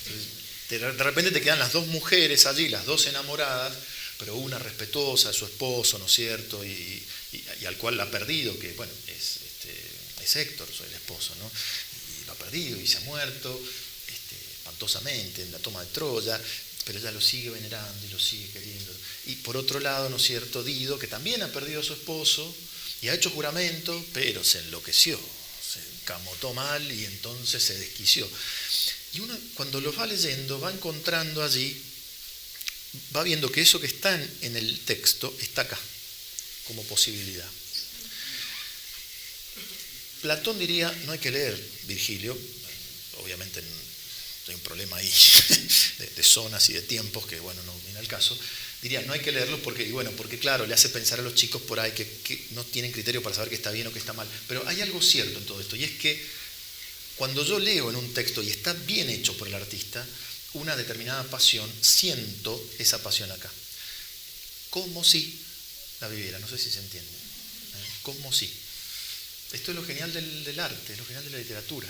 Entonces, de repente te quedan las dos mujeres allí, las dos enamoradas, pero una respetuosa de su esposo, ¿no es cierto? Y al cual la ha perdido, que bueno, es Héctor, soy el esposo, ¿no? Y lo ha perdido y se ha muerto espantosamente en la toma de Troya, pero ella lo sigue venerando y lo sigue queriendo. Y por otro lado, ¿no es cierto?, Dido, que también ha perdido a su esposo y ha hecho juramento, pero se enloqueció, se encamotó mal y entonces se desquició. Y uno, cuando lo va leyendo, va encontrando allí, va viendo que eso que está en el texto está acá, como posibilidad. Platón diría, no hay que leer Virgilio, obviamente hay un problema ahí de zonas y de tiempos que, bueno, no viene al caso. Diría, no hay que leerlo porque claro, le hace pensar a los chicos por ahí que no tienen criterio para saber qué está bien o qué está mal. Pero hay algo cierto en todo esto, y es que cuando yo leo en un texto y está bien hecho por el artista, una determinada pasión, siento esa pasión acá. Como si la viviera, no sé si se entiende. Como si. Esto es lo genial del arte, es lo genial de la literatura.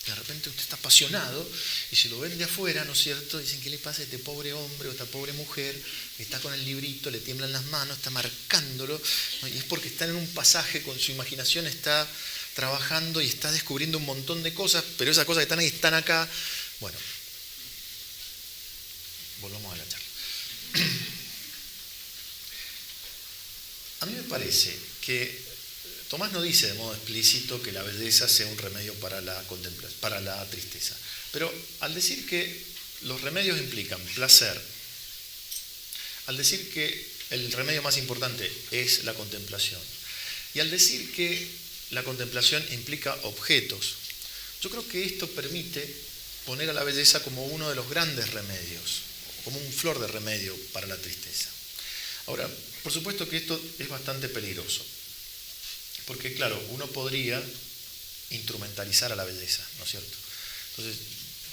De repente usted está apasionado y si lo ven de afuera, ¿no es cierto? Dicen, ¿qué le pasa a este pobre hombre o a esta pobre mujer que está con el librito, le tiemblan las manos, está marcándolo? ¿No? Y es porque está en un pasaje, con su imaginación está trabajando y está descubriendo un montón de cosas, pero esas cosas que están ahí están acá. Bueno, volvamos a la charla. A mí me parece que Tomás no dice de modo explícito que la belleza sea un remedio para la contemplación, para la tristeza. Pero al decir que los remedios implican placer, al decir que el remedio más importante es la contemplación, y al decir que la contemplación implica objetos, yo creo que esto permite poner a la belleza como uno de los grandes remedios, como un flor de remedio para la tristeza. Ahora, por supuesto que esto es bastante peligroso. Porque, claro, uno podría instrumentalizar a la belleza, ¿no es cierto? Entonces,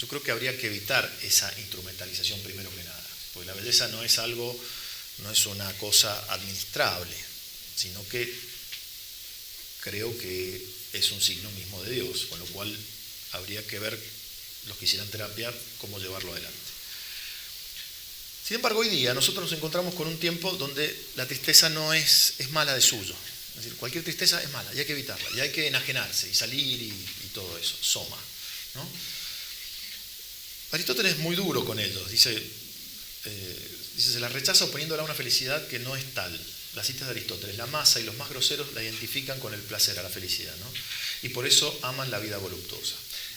yo creo que habría que evitar esa instrumentalización primero que nada, porque la belleza no es algo, no es una cosa administrable, sino que creo que es un signo mismo de Dios, con lo cual habría que ver los que hicieran terapia cómo llevarlo adelante. Sin embargo, hoy día nosotros nos encontramos con un tiempo donde la tristeza no es mala de suyo. Es decir, cualquier tristeza es mala y hay que evitarla, y hay que enajenarse y salir y todo eso, soma, ¿no? Aristóteles es muy duro con ellos, dice, se la rechaza oponiéndola a una felicidad que no es tal. Las citas de Aristóteles, la masa y los más groseros la identifican con el placer, a la felicidad, ¿no? Y por eso aman la vida voluptuosa.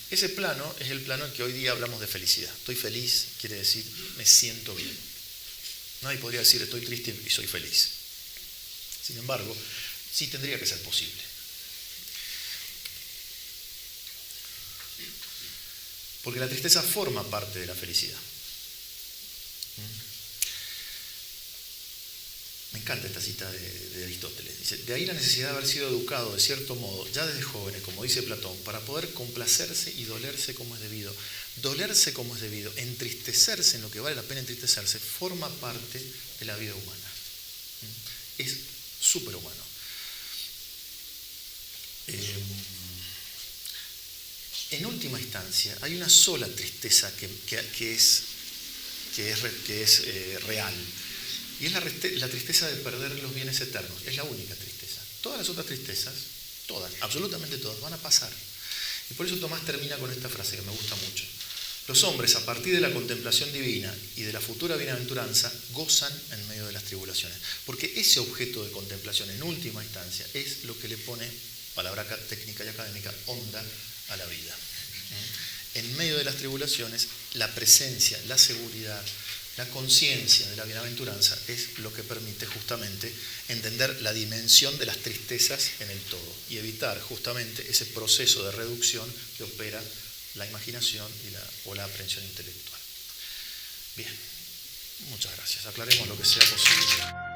Ese plano es el plano en que hoy día hablamos de felicidad. Estoy feliz quiere decir me siento bien. Nadie podría decir estoy triste y soy feliz. Sin embargo, sí tendría que ser posible. Porque la tristeza forma parte de la felicidad. Me encanta esta cita de Aristóteles. Dice, de ahí la necesidad de haber sido educado de cierto modo, ya desde jóvenes, como dice Platón, para poder complacerse y dolerse como es debido. Dolerse como es debido, entristecerse en lo que vale la pena entristecerse, forma parte de la vida humana. Es superhumano. En última instancia, hay una sola tristeza que es real, y es la tristeza de perder los bienes eternos. Es la única tristeza. Todas las otras tristezas, todas, absolutamente todas, van a pasar. Y por eso Tomás termina con esta frase que me gusta mucho. Los hombres, a partir de la contemplación divina y de la futura bienaventuranza, gozan en medio de las tribulaciones. Porque ese objeto de contemplación, en última instancia, es lo que le pone, palabra técnica y académica, onda a la vida. En medio de las tribulaciones, la presencia, la seguridad, la conciencia de la bienaventuranza es lo que permite justamente entender la dimensión de las tristezas en el todo y evitar justamente ese proceso de reducción que opera la imaginación o la aprehensión intelectual. Bien, muchas gracias. Aclaremos lo que sea posible.